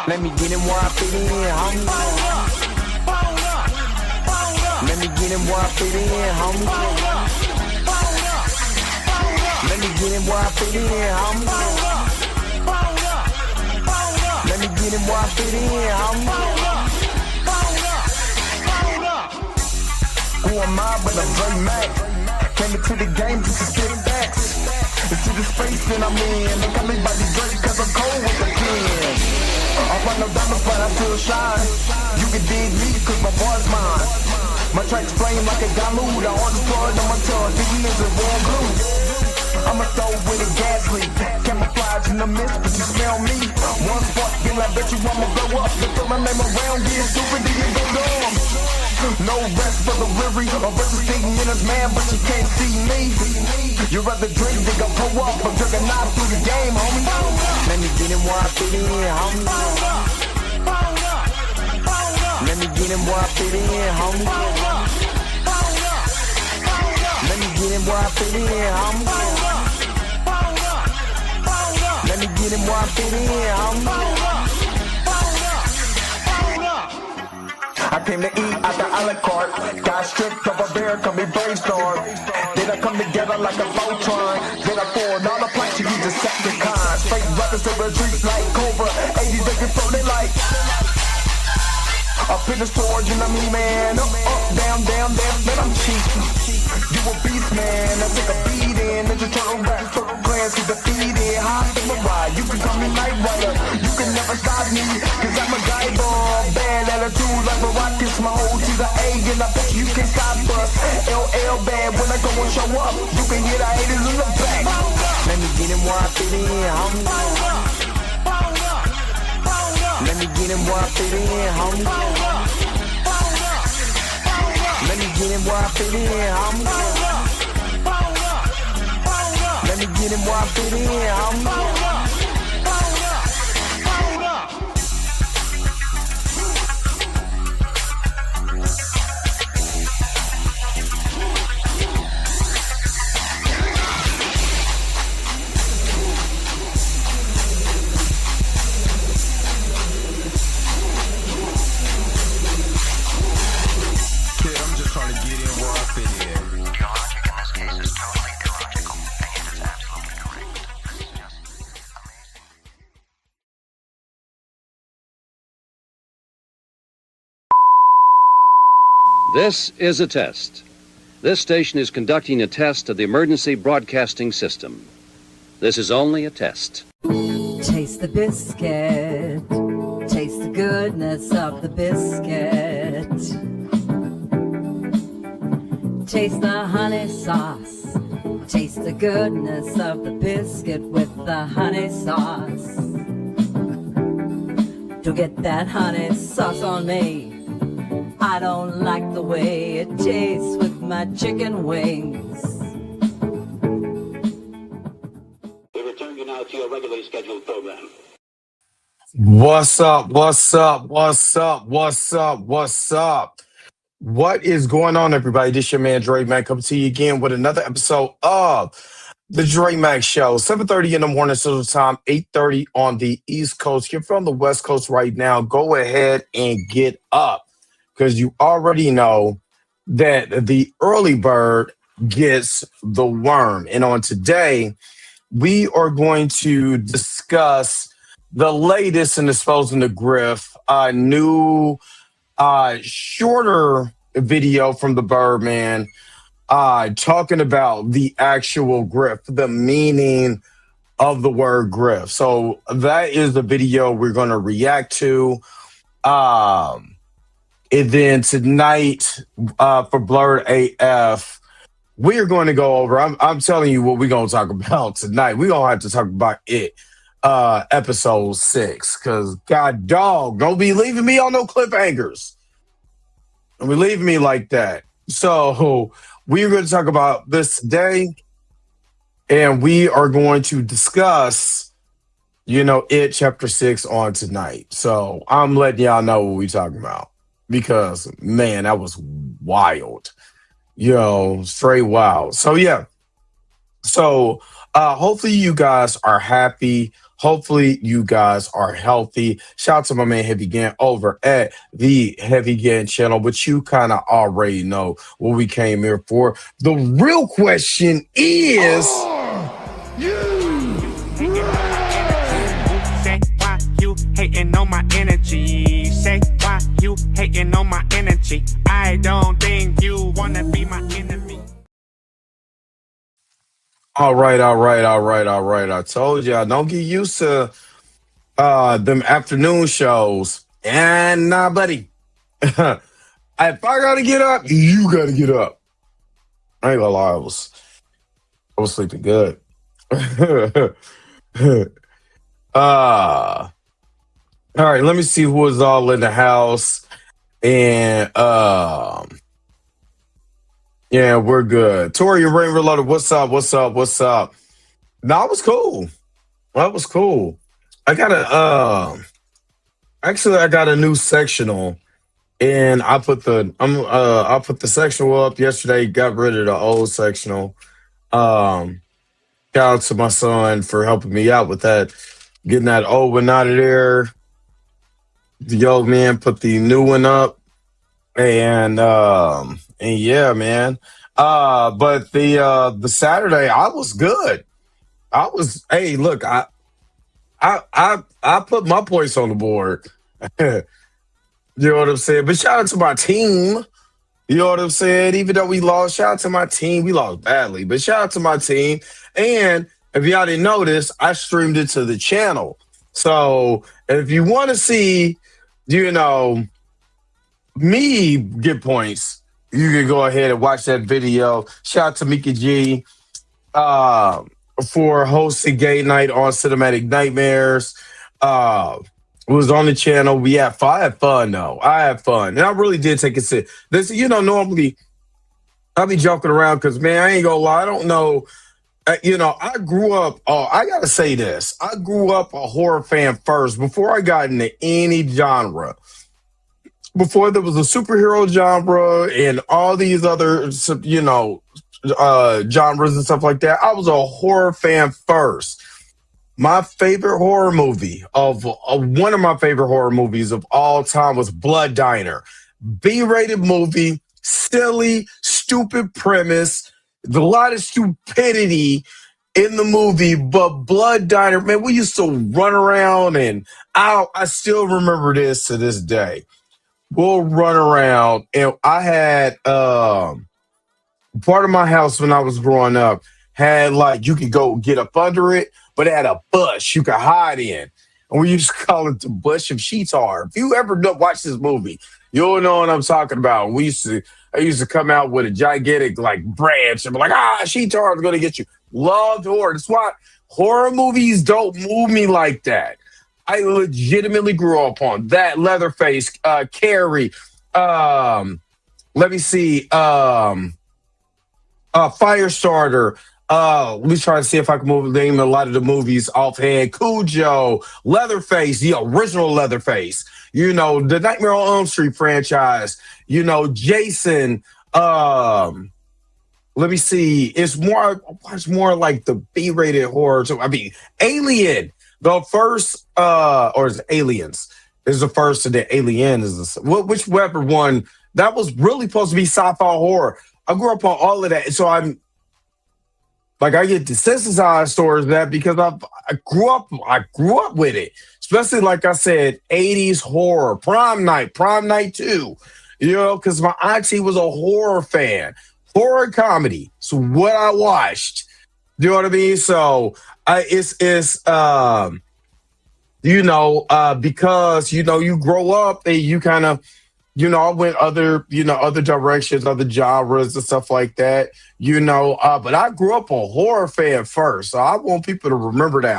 Let me get him where I fit in, homie. Let me get him where I fit in, homie. Let me get him where I fit in, homie. Let me get him where I fit in, homie. Who am I but a Dre Mac? Came into the game just to spit facts. Into the space that I'm in. They call me by the Drake cause I'm cold with the pen. I run no diamonds but I still shine. You can dig me cause my boy's mine. My tracks flame like a Galu. The hardest blood on my tongue, thinking is a warm glue. I'ma throw with a gas leak. Camouflage in the mist, but you smell me. One spark, then I bet you I'ma blow up. They throw my name around, get stupid, then you go dumb. No rest for the weary. A versus thinking in his man, but you can't see me. You rather drink, they gon' pull up. I'm drinking knife through the game, homie. Let me get him where I fit in, homie. Let me get him where I fit in, homie. Let me get him where I fit in, homie. Let me get him where I fit in, homie. I came to eat at the a la carte. Got stripped of a bear, call me brainstorm. Then I come together like a Voltron. Then I pour another plank to use Decepticon. Straight rappers to the streets like Cobra. 80s they can float it like up in the storage and I'm man. Up, down, down, man, I'm cheap. You a beast, man. I take a beating. Ninja Turtle rap, Turtle clans get defeated. High in my ride, you can call me Night Rider. You can never stop me, cause I'm a guy bomb. Bad attitude like a rocket, my whole to the A, and I bet you can stop us. LL bad, when I go and show up, you can hear the haters in the back. Let me get him where I fit in, homie. Let me get him where I fit in, homie. Let me get him where I fit in, homie. Let me get him where I fit in, homie. This is a test. This station is conducting a test of the emergency broadcasting system. This is only a test. Taste the biscuit. Taste the goodness of the biscuit. Taste the honey sauce. Taste the goodness of the biscuit with the honey sauce. To get that honey sauce on me, I don't like the way it tastes with my chicken wings. We return you now to your regularly scheduled program. What's up? What's up? What's up? What's up? What's up? What is going on, everybody? This your man Dre Mac coming to you again with another episode of the Dre Mac Show. 7:30 in the morning Central Time, 8:30 on the East Coast. You're from the West Coast right now. Go ahead and get up, because you already know that the early bird gets the worm. And on today, we are going to discuss the latest in exposing the Grift, a new shorter video from the Birdman, talking about the actual Grift, the meaning of the word Grift. So that is the video we're going to react to. And then tonight, for Blurred AF, we're going to go over, I'm telling you what we're going to talk about tonight. We're going to have to talk about it, episode 6, because God dog, don't be leaving me on no cliffhangers. Don't be leaving me like that. So we're going to talk about this today, and we are going to discuss It chapter 6 on tonight. So I'm letting y'all know what we talking about because man, that was wild. Straight wild. So yeah. So hopefully you guys are happy. Hopefully you guys are healthy. Shout out to my man Heavy Gan over at the Heavy Gan channel, but you kind of already know what we came here for. The real question is Say why you hating on my energy? Say why you hating on my energy? I don't think you wanna be my enemy. all right, all right, all right, all right. I told y'all, don't get used to them afternoon shows. And nah, buddy. If I gotta get up, you gotta get up. I ain't gonna lie, I was sleeping good. All right, let me see who is all in the house. And yeah, we're good. Tori, your rain reloaded. What's up? What's up? What's up? No, it was cool. That was cool. I got I got a new sectional, and I put the sectional up yesterday. Got rid of the old sectional. Um, Shout out to my son for helping me out with that, getting that old one out of there. The old man put the new one up, and yeah, man. But the Saturday I was good. Hey, look, I put my points on the board. You know what I'm saying? But shout out to my team. You know what I'm saying? Even though we lost, shout out to my team. We lost badly, but shout out to my team. And if y'all didn't notice, I streamed it to the channel. So if you want to see, me get points, you can go ahead and watch that video. Shout out to Mika G for hosting Gay Night on Cinematic Nightmares. It was on the channel. I had fun though. I had fun, and I really did take a sit. This, normally I'll be joking around because man, I ain't gonna lie. I don't know. I grew up. Oh, I gotta say this. I grew up a horror fan first before I got into any genre. Before there was a superhero genre and all these other, genres and stuff like that, I was a horror fan first. My favorite horror movie one of my favorite horror movies of all time was Blood Diner. B-rated movie, silly, stupid premise, a lot of stupidity in the movie, but Blood Diner, man, we used to run around and I still remember this to this day. We'll run around and I had part of my house when I was growing up had you could go get up under it, but it had a bush you could hide in. And we used to call it the Bush of Sheetar. If you ever watch this movie, you'll know what I'm talking about. I used to come out with a gigantic branch and be like, Sheetar is gonna get you. Loved horror. That's why horror movies don't move me like that. I legitimately grew up on that. Leatherface, Carrie, let me see, Firestarter. Let me try to see if I can name a lot of the movies offhand. Cujo, Leatherface, the original Leatherface. The Nightmare on Elm Street franchise. Jason. Let me see. It's more like the B-rated horror. So, I mean, Alien. The first, or is it Aliens? Is the first, and the Alien is whichever one. That was really supposed to be sci-fi horror. I grew up on all of that, so I get desensitized towards that because I grew up with it. Especially like I said, 80s horror, Prom Night 2. Because my auntie was a horror fan. Horror comedy. So what I watched. Do you know what I mean? So because you grow up and you kind of I went other directions, other genres and stuff like that, but I grew up a horror fan first. So I want people to remember that.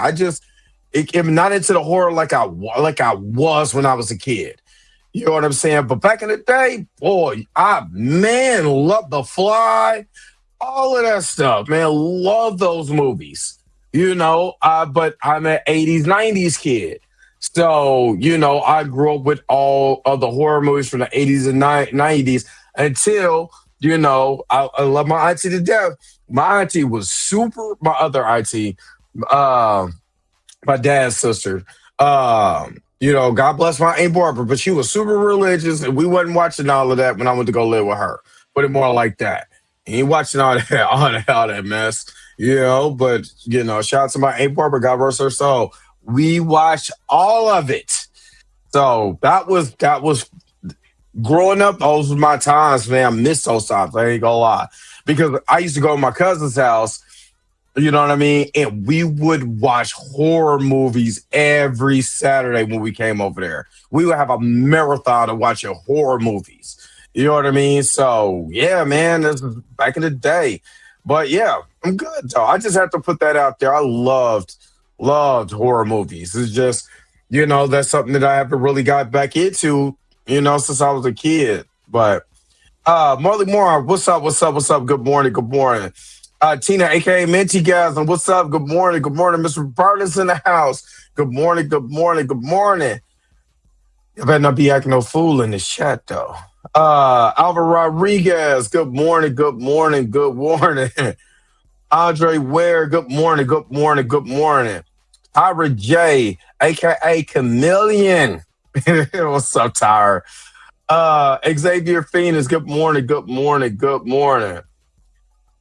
I'm not into the horror like I was when I was a kid. You know what I'm saying? But back in the day, boy, I love The Fly, all of that stuff, man. Love those movies. but I'm an 80s, 90s kid. So, I grew up with all of the horror movies from the 80s and 90s until, I love my auntie to death. My auntie was my other auntie, my dad's sister. God bless my Aunt Barbara, but she was super religious, and we wasn't watching all of that when I went to go live with her. Put it more like that. He ain't watching all that, all that mess, But shout out to my Aunt Barbara, God rest her soul. We watched all of it. So that was growing up. Those were my times, man. I miss those times. I ain't gonna lie, because I used to go to my cousin's house. You know what I mean? And we would watch horror movies every Saturday when we came over there. We would have a marathon of watching horror movies. You know what I mean? So, yeah, man, this was back in the day. But, yeah, I'm good, though. I just have to put that out there. I loved horror movies. It's just, that's something that I haven't really got back into, since I was a kid. But, Marley Moore, what's up? Good morning. Tina, a.k.a. Minty Guys, and what's up? Good morning. Mr. Barnes in the house. Good morning. You better not be acting no fool in the chat, though. Alvaro Rodriguez, good morning. Andre Ware, good morning. Tyra J, a.k.a. Chameleon. What's up, Tyra? Xavier Phoenix, good morning.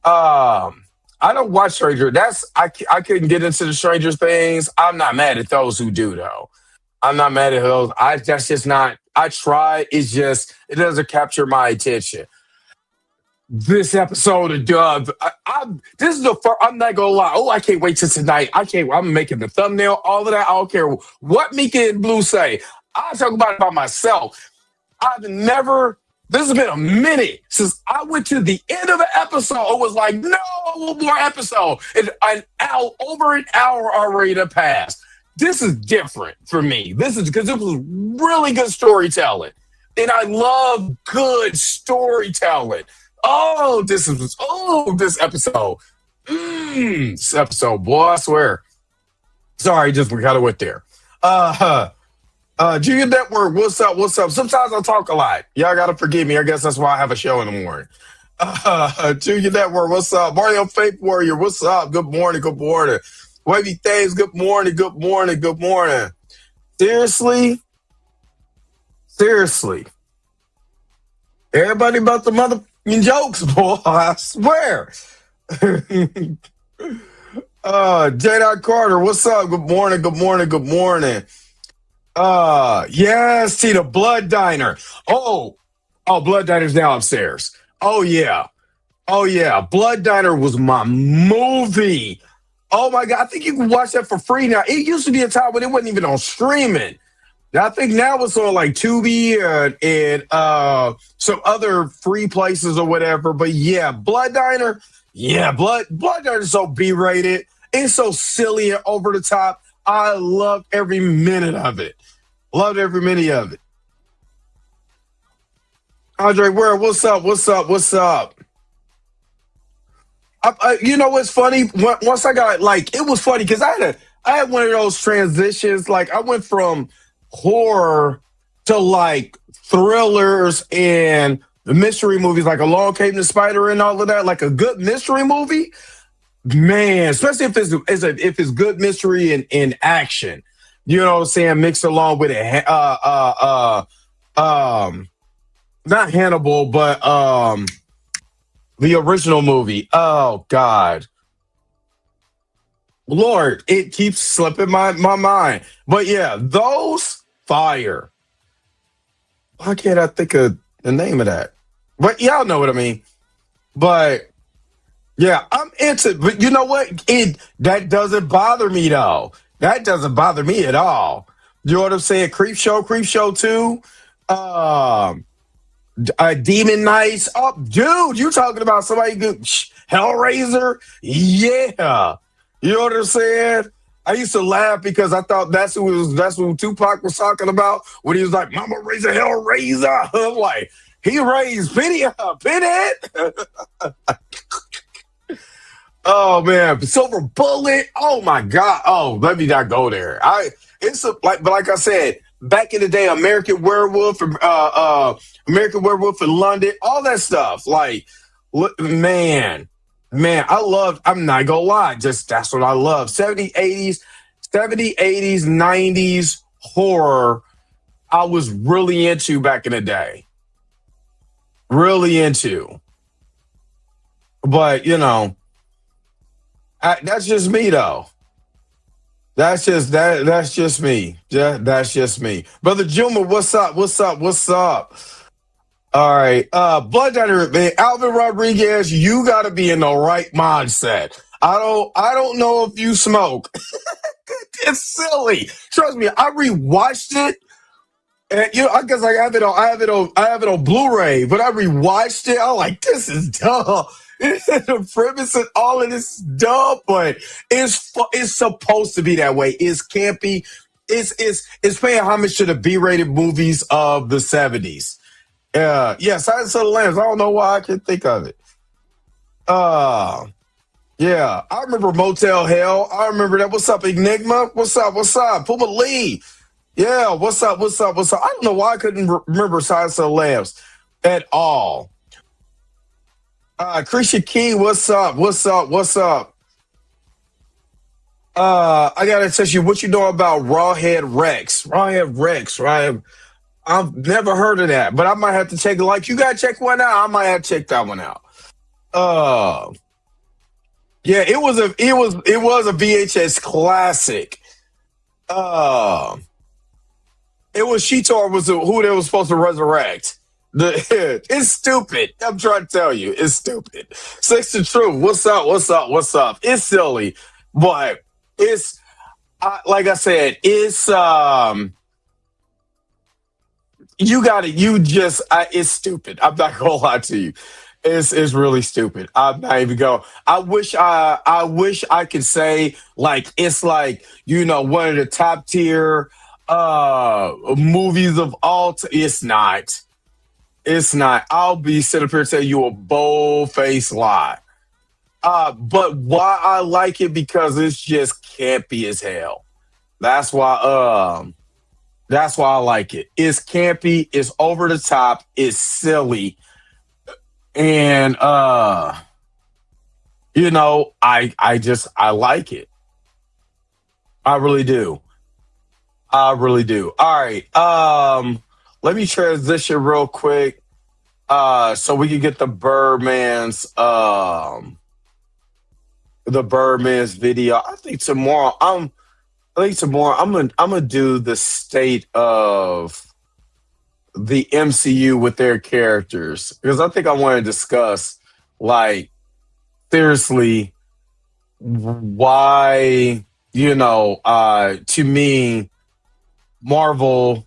I don't watch Stranger. I couldn't get into the Stranger Things. I'm not mad at those who do, though. I'm not mad at those. That's just not. I try. It's just it doesn't capture my attention. This episode of Dub. This is the first. I'm not gonna lie. Oh, I can't wait till tonight. I'm making the thumbnail. All of that. I don't care what Mika and Blue say. I talk about it by myself. This has been a minute since I went to the end of an episode. It was like, no more episode. Over an hour already to pass. This is different for me. This is because it was really good storytelling. And I love good storytelling. This episode. This episode, boy, I swear. Sorry, we kind of went there. Junior Network, what's up? Sometimes I talk a lot. Y'all got to forgive me. I guess that's why I have a show in the morning. Junior Network, what's up? Mario Faith Warrior, what's up? Good morning. Wavy Thames, good morning. Seriously? Everybody about the motherfucking jokes, boy. I swear. J. Carter, what's up? Good morning. Yes, see the Blood Diner. Oh, Blood Diner's now upstairs. Oh yeah. Blood Diner was my movie. Oh my God, I think you can watch that for free now. It used to be a time when it wasn't even on streaming. Now I think now it's on like Tubi and some other free places or whatever. But yeah, Blood Diner. Yeah, Blood Diner is so B-rated. It's so silly and over the top. I loved every minute of it. Andre Ware, what's up? You know what's funny? Once I got it was funny because I had one of those transitions. Like I went from horror to thrillers and the mystery movies, like Along Came the Spider and all of that. Like a good mystery movie. Man, especially if it's good mystery and action, you know what I'm saying, mixed along with it. Not Hannibal, but the original movie. Oh God, Lord, it keeps slipping my mind. But yeah, those fire. Why can't I think of the name of that? But y'all know what I mean. But. Yeah, I'm into, but you know what? That doesn't bother me though. That doesn't bother me at all. You know what I'm saying? Creep Show 2. Demon Knights. Oh, dude, you talking about somebody good? Hellraiser? Yeah. You know what I'm saying? I used to laugh because I thought that's what Tupac was talking about when he was like, "Mama raised a Hellraiser." I'm like, he raised Pinhead. Oh man, Silver Bullet. Oh my God. Oh, let me not go there. But like I said, back in the day, American Werewolf in London, all that stuff. Like, man, I'm not gonna lie, just that's what I love. 70s, 90s horror. I was really into back in the day. Really into. But that's just me though. That's just me. That's just me. Brother Juma, what's up? What's up? What's up? All right. Blood Diner, man, Alvin Rodriguez, you gotta be in the right mindset. I don't know if you smoke. It's silly. Trust me, I rewatched it. And I guess I have it on Blu-ray, but I rewatched it. I'm like, this is dumb. The premise and all of this is dumb, but it's supposed to be that way. It's campy. It's paying homage to the B-rated movies of the 70s. Yeah, Silence of the Lambs. I don't know why I can't think of it. Yeah, I remember Motel Hell. I remember that. What's up, Enigma? What's up? Puma Lee. Yeah, what's up? I don't know why I couldn't remember Silence of the Lambs at all. Krisha Key, what's up? I gotta tell you, what you know about Rawhead Rex? Right? I've never heard of that, but I might have to check it. Like, you gotta check one out. I might have to check that one out. Yeah, it was a VHS classic. It was Sheetar was who they were supposed to resurrect. It's stupid. I'm trying to tell you, it's stupid. Six to Truth. What's up? It's silly, but it's like I said, it's it's stupid. I'm not gonna lie to you. It's really stupid. I'm not even going. I wish I could say like it's like one of the top tier movies of all. It's not. I'll be sitting up here and tell you a bold-faced lie. But why I like it, because it's just campy as hell. That's why I like it. It's campy, it's over the top, it's silly. And I like it. I really do. All right. Let me transition real quick, so we can get the Birdman's video. I think tomorrow I'm gonna do the state of the MCU with their characters, because I think I want to discuss, like, seriously, why to me Marvel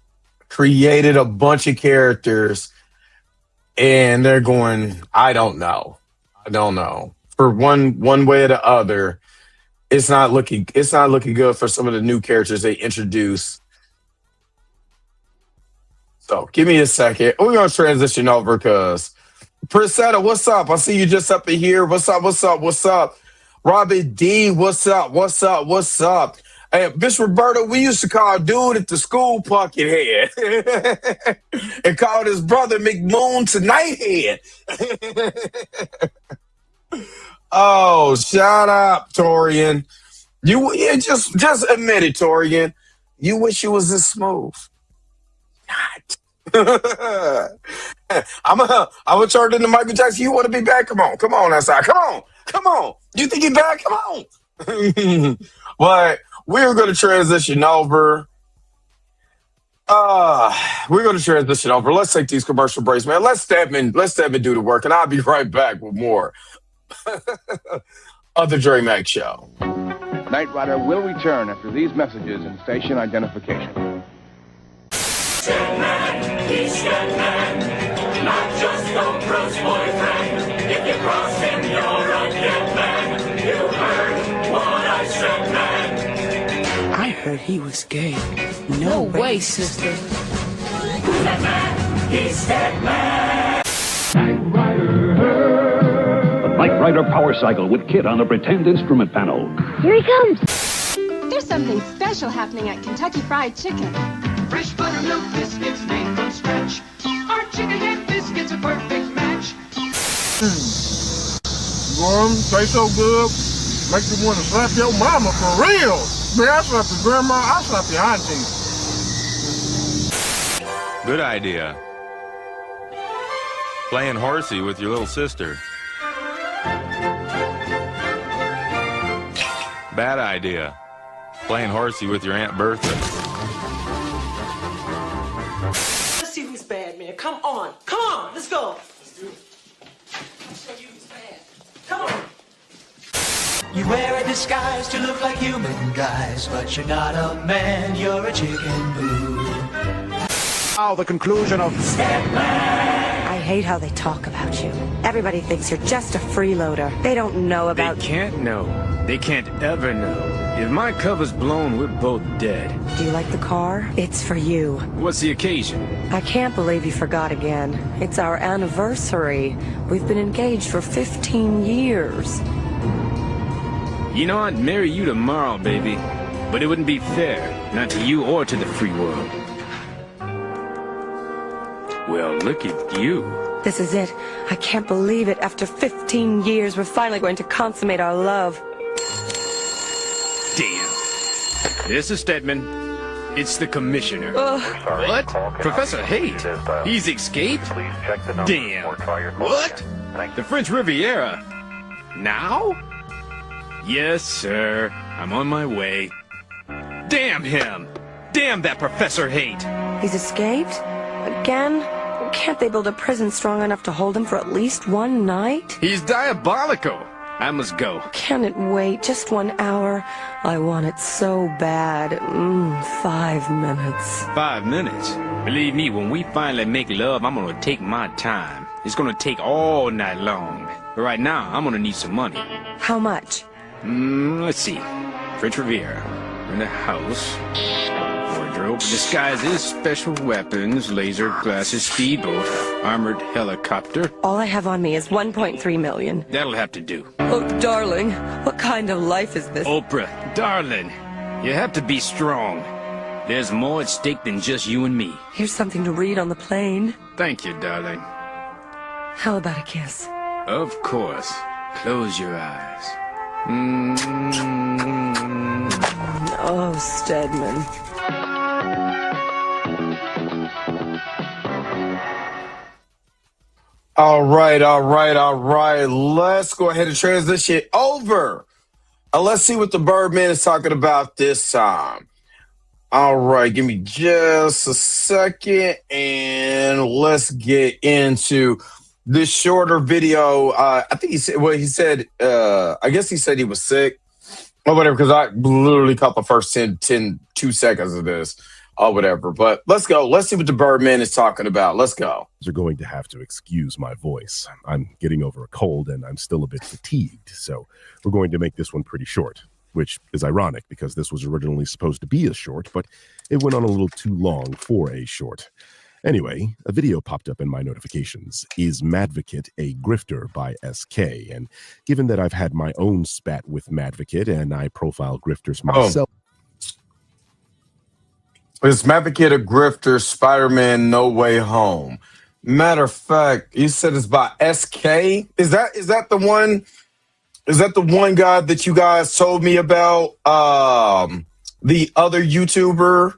created a bunch of characters and they're going, I don't know. For one way or the other, it's not looking good for some of the new characters they introduced. So give me a second. We're gonna transition over because Priscilla, what's up? I see you just up in here. What's up? Robin D, what's up? Hey, Miss Roberta, we used to call dude at the school Pumpkinhead and called his brother McMoon Tonight Head. Oh, shut up, Torian. Just admit it, Torian. You wish you was this smooth. Not. I'm gonna turn into Michael Jackson. You want to be back? Come on outside. Come on. You think you're back? Come on. But we're going to transition over. Let's take these commercial breaks, man. Let Stedman do the work, and I'll be right back with more of the Dre Mac Show. Knight Rider will return after these messages and station identification. Stedman, he's Stedman, not just a Bruce boyfriend. If you cross him, you're a dead man. You heard what I said, man. I heard he was gay. No way, sister. Who's that man? He's Stedman. The Knight typewriter power cycle with kit on the pretend instrument panel. Here he comes. There's something special happening at Kentucky Fried Chicken. Fresh buttermilk biscuits made from scratch. Our chicken and biscuits a perfect match. Warm, taste so good, make you want to slap your mama for real. Man, I slap your grandma, I slap your auntie. Good idea. Playing horsey with your little sister. Bad idea. Playing horsey with your Aunt Bertha. Let's see who's bad, man. Come on. Come on. Let's go. Let's do it. I'll show you who's bad. Come on. You wear a disguise to look like human guys, but you're not a man, you're a chicken boo. Now the conclusion of I hate how they talk about you. Everybody thinks you're just a freeloader. They don't know about... They can't know. They can't ever know. If my cover's blown, we're both dead. Do you like the car? It's for you. What's the occasion? I can't believe you forgot again. It's our anniversary. We've been engaged for 15 years. You know, I'd marry you tomorrow, baby. But it wouldn't be fair. Not to you or to the free world. Well, look at you. This is it. I can't believe it. After 15 years, we're finally going to consummate our love. Damn. This is Stedman. It's the commissioner. What? Professor Haight? He's escaped? Damn. What? The French Riviera? Now? Yes, sir. I'm on my way. Damn him! Damn that Professor Haight! He's escaped? Again? Can't they build a prison strong enough to hold him for at least one night? He's diabolical! I must go. Can it wait just 1 hour? I want it so bad. 5 minutes. 5 minutes? Believe me, when we finally make love, I'm gonna take my time. It's gonna take all night long. But right now, I'm gonna need some money. How much? Let's see. French Riviera. In the house. Wardrobe. Disguises, special weapons, laser glasses, speedboat, armored helicopter. All I have on me is 1.3 million. That'll have to do. Oh, darling, what kind of life is this? Oprah, darling, you have to be strong. There's more at stake than just you and me. Here's something to read on the plane. Thank you, darling. How about a kiss? Of course. Close your eyes. Oh, Stedman. All right. Let's go ahead and transition over. Let's see what the Birdman is talking about this time. All right, give me just a second, and let's get into this shorter video. I think he said, I guess he said he was sick or whatever, because I literally caught the first 2 seconds of this or whatever. But let's go. Let's see what the Birdman is talking about. Let's go. You're going to have to excuse my voice. I'm getting over a cold and I'm still a bit fatigued. So we're going to make this one pretty short, which is ironic because this was originally supposed to be a short, but it went on a little too long for a short. Anyway, a video popped up in my notifications. Is Madvocate a grifter by SK? And given that I've had my own spat with Madvocate and I profile grifters myself. Is Madvocate a grifter? Spider-Man No Way Home. Matter of fact, you said it's by SK. Is that the one? Is that the one guy that you guys told me about? The other YouTuber.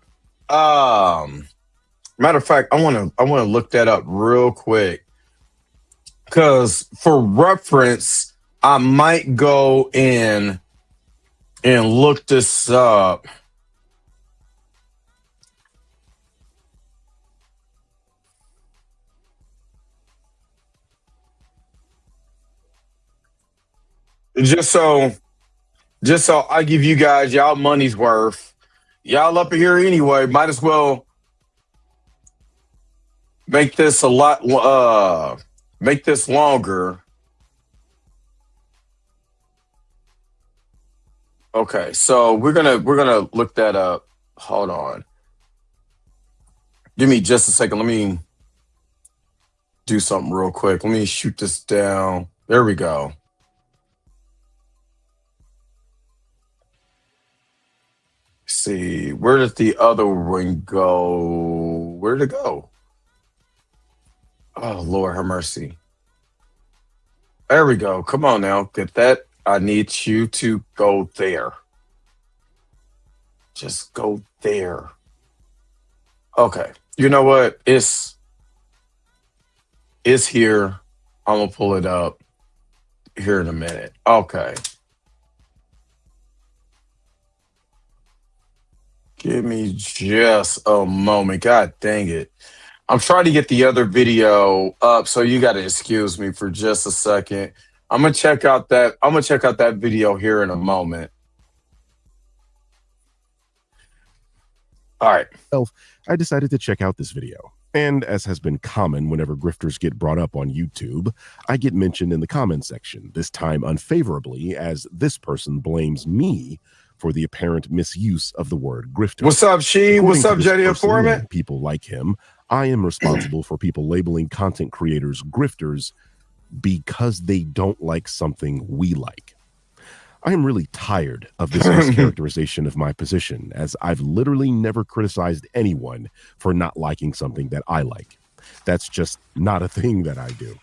Matter of fact, I want to look that up real quick, because for reference, I might go in and look this up. Just so I give you guys y'all money's worth. Y'all up here anyway. Might as well make this a lot. Make this longer. Okay, so we're gonna look that up. Hold on. Give me just a second. Let me do something real quick. Let me shoot this down. There we go. see. Where did the other one go? Where did it go? Oh, Lord have mercy. There we go. Come on now. Get that. I need you to go there. Just go there. Okay. You know what? It's here. I'm going to pull it up here in a minute. Okay. Give me just a moment. God dang it. I'm trying to get the other video up, so you got to excuse me for just a second. I'm going to check out that video here in a moment. All right. Well, I decided to check out this video. And as has been common whenever grifters get brought up on YouTube, I get mentioned in the comment section, this time unfavorably, as this person blames me for the apparent misuse of the word grifter. What's up, She? What's up, JD Informant? People like him, I am responsible for people labeling content creators grifters because they don't like something we like. I am really tired of this mischaracterization of my position, as I've literally never criticized anyone for not liking something that I like. That's just not a thing that I do.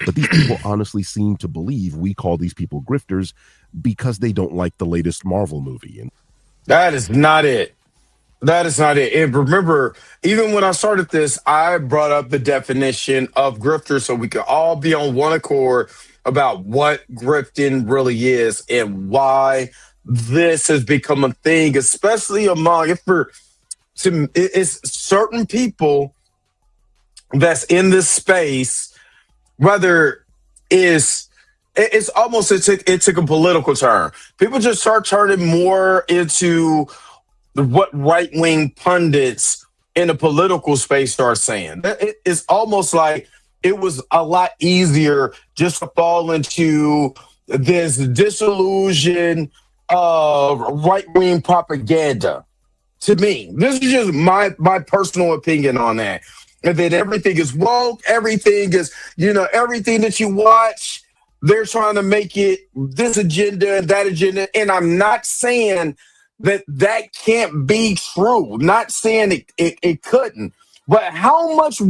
But these people honestly seem to believe we call these people grifters because they don't like the latest Marvel movie. And that is not it. That is not it. And remember, even when I started this, I brought up the definition of grifter so we could all be on one accord about what grifting really is and why this has become a thing, especially among it's certain people that's in this space, whether it's almost it took a political turn. People just start turning more into what right-wing pundits in the political space start saying. It's almost like it was a lot easier just to fall into this disillusion of right-wing propaganda. To me, this is just my personal opinion on that. And that everything is woke, everything is, everything that you watch, they're trying to make it this agenda and that agenda. And I'm not saying that can't be true. Not saying it couldn't. But how much...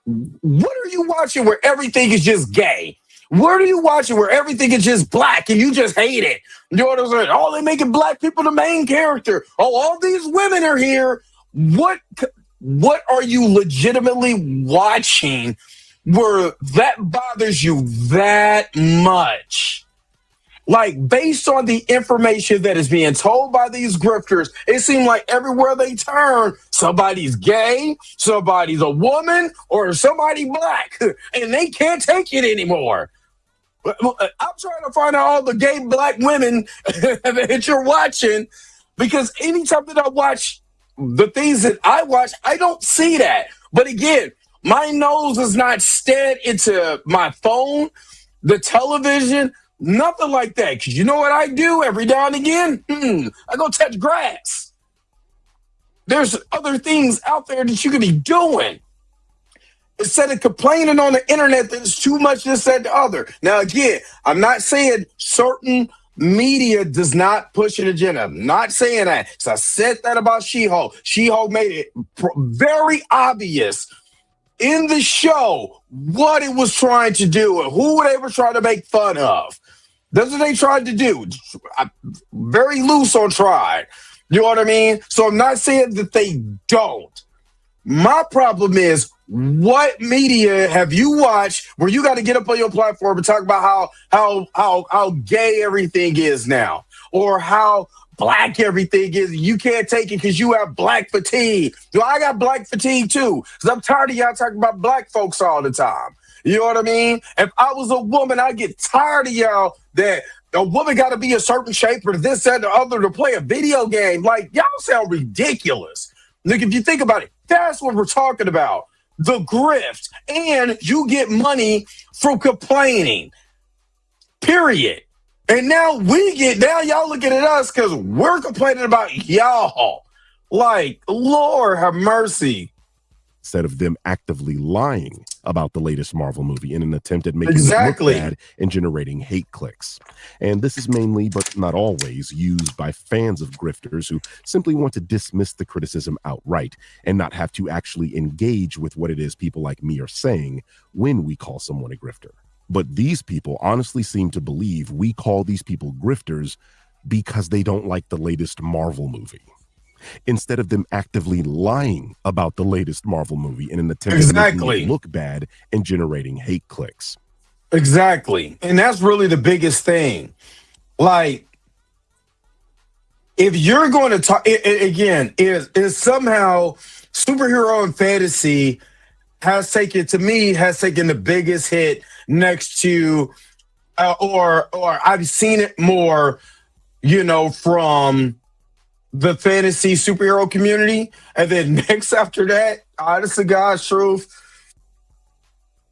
what are you watching where everything is just gay? What are you watching where everything is just black and you just hate it? You know what I'm saying? Oh, they're making black people the main character. Oh, all these women are here. What are you legitimately watching where that bothers you that much? Like, based on the information that is being told by these grifters, it seems like everywhere they turn, somebody's gay, somebody's a woman, or somebody black, and they can't take it anymore. I'm trying to find out all the gay black women that you're watching, because anytime that I watch the things that I watch, I don't see that. But again, my nose is not stared into my phone, the television, nothing like that. Because you know what I do every now and again? I go touch grass. There's other things out there that you could be doing. Instead of complaining on the internet that it's too much this, that, the other. Now, again, I'm not saying certain media does not push an agenda. I'm not saying that. So I said that about She-Hulk. She-Hulk made it very obvious in the show what it was trying to do and who they were trying to make fun of. That's what they tried to do. Very loose on tried. You know what I mean? So I'm not saying that they don't. My problem is, what media have you watched where you got to get up on your platform and talk about how gay everything is now, or how black everything is? You can't take it because you have black fatigue. I got black fatigue too, because I'm tired of y'all talking about black folks all the time. You know what I mean? If I was a woman, I'd get tired of y'all that a woman got to be a certain shape or this, that, and the other to play a video game. Like, y'all sound ridiculous. Look, if you think about it, that's what we're talking about. The grift. And you get money from complaining. Period. And now y'all looking at us because we're complaining about y'all. Like, Lord have mercy. Instead of them actively lying about the latest Marvel movie in an attempt at making it look bad and generating hate clicks. And this is mainly, but not always, used by fans of grifters who simply want to dismiss the criticism outright and not have to actually engage with what it is people like me are saying when we call someone a grifter. But these people honestly seem to believe we call these people grifters because they don't like the latest Marvel movie, instead of them actively lying about the latest Marvel movie in an attempt to make it look bad and generating hate clicks. Exactly. And that's really the biggest thing. Like, if you're going to talk, again, is somehow superhero and fantasy has taken the biggest hit next to, or I've seen it more, from the fantasy superhero community. And then next after that, honest to God's truth,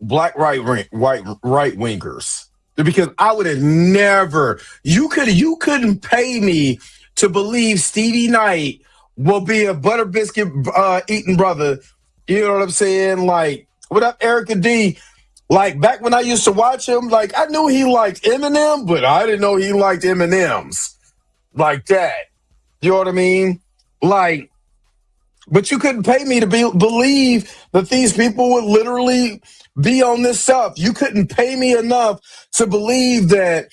black right wingers. Because I would have never, you couldn't pay me to believe Stevie Knight will be a butter biscuit eating brother. You know what I'm saying? Like, what up, Erica D? Like, back when I used to watch him, like, I knew he liked Eminem, but I didn't know he liked M&Ms like that. You know what I mean? Like, but you couldn't pay me to believe that these people would literally be on this stuff. You couldn't pay me enough to believe that,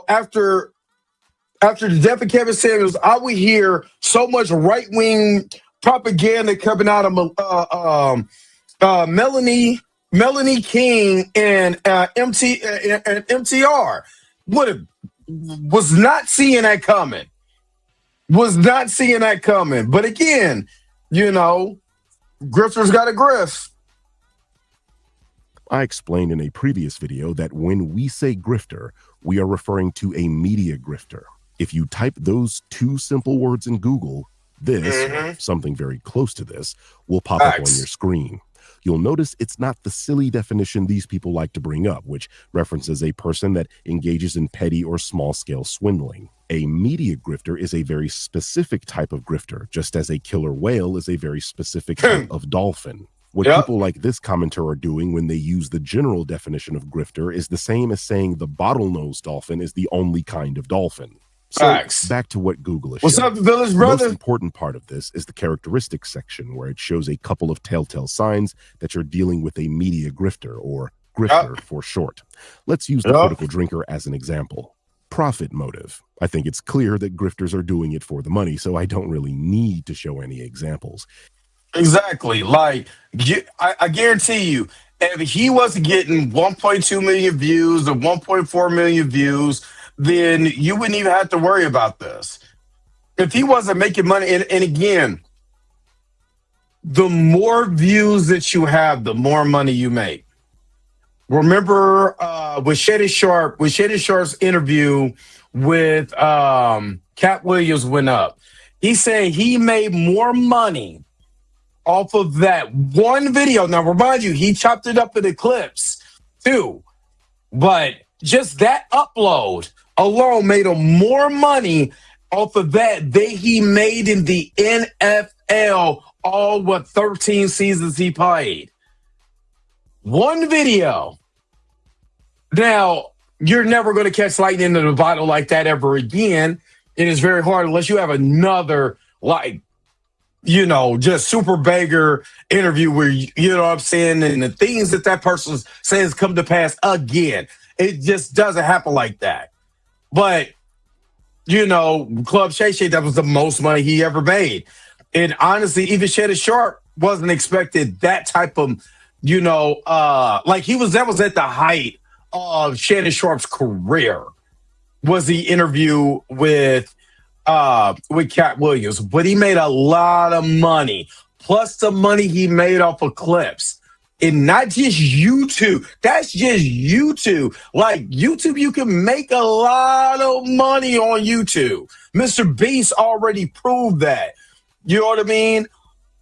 after the death of Kevin Samuels, I would hear so much right-wing propaganda coming out of Melanie King and MTR. Was not seeing that coming. But again, grifters got a grift. I explained in a previous video that when we say grifter, we are referring to a media grifter. If you type those two simple words in Google, this, or something very close to this, will pop up on your screen. You'll notice it's not the silly definition these people like to bring up, which references a person that engages in petty or small-scale swindling. A media grifter is a very specific type of grifter, just as a killer whale is a very specific type of dolphin. What people like this commenter are doing when they use the general definition of grifter is the same as saying the bottlenose dolphin is the only kind of dolphin. So back to what Google is showing. What's up, Village Brother? The most important part of this is the characteristics section, where it shows a couple of telltale signs that you're dealing with a media grifter, or grifter for short. Let's use the critical drinker as an example. Profit motive. I think it's clear that grifters are doing it for the money, so I don't really need to show any examples. Exactly. Like, I guarantee you, if he wasn't getting 1.2 million views or 1.4 million views, then you wouldn't even have to worry about this. If he wasn't making money, and again, the more views that you have, the more money you make. Remember with Shannon Sharp's interview with Cat Williams went up. He said he made more money off of that one video. Now, remind you, he chopped it up into clips too. But just that upload alone made him more money off of that than he made in the NFL all 13 seasons he played. One video. Now, you're never going to catch lightning in the bottle like that ever again. It is very hard unless you have another, just super banger interview where, you know what I'm saying, and the things that person says come to pass again. It just doesn't happen like that. But, Club Shay Shay, that was the most money he ever made. And honestly, even Shannon Sharp wasn't expected that type of, that was at the height of Shannon Sharp's career, was the interview with Cat Williams. But he made a lot of money, plus the money he made off of clips. And not just YouTube. That's just YouTube. Like, YouTube, you can make a lot of money on YouTube. Mr. Beast already proved that. You know what I mean?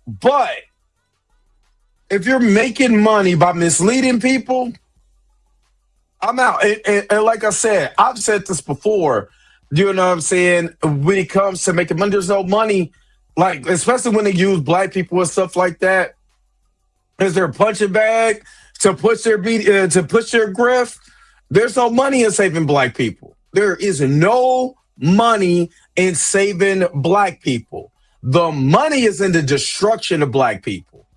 But if you're making money by misleading people, I'm out. And like I said, I've said this before. You know what I'm saying? When it comes to making money, there's no money. Like, especially when they use black people and stuff like that. Is there a punching bag to push their grift. There's no money in saving black people. There is no money in saving black people. The money is in the destruction of black people.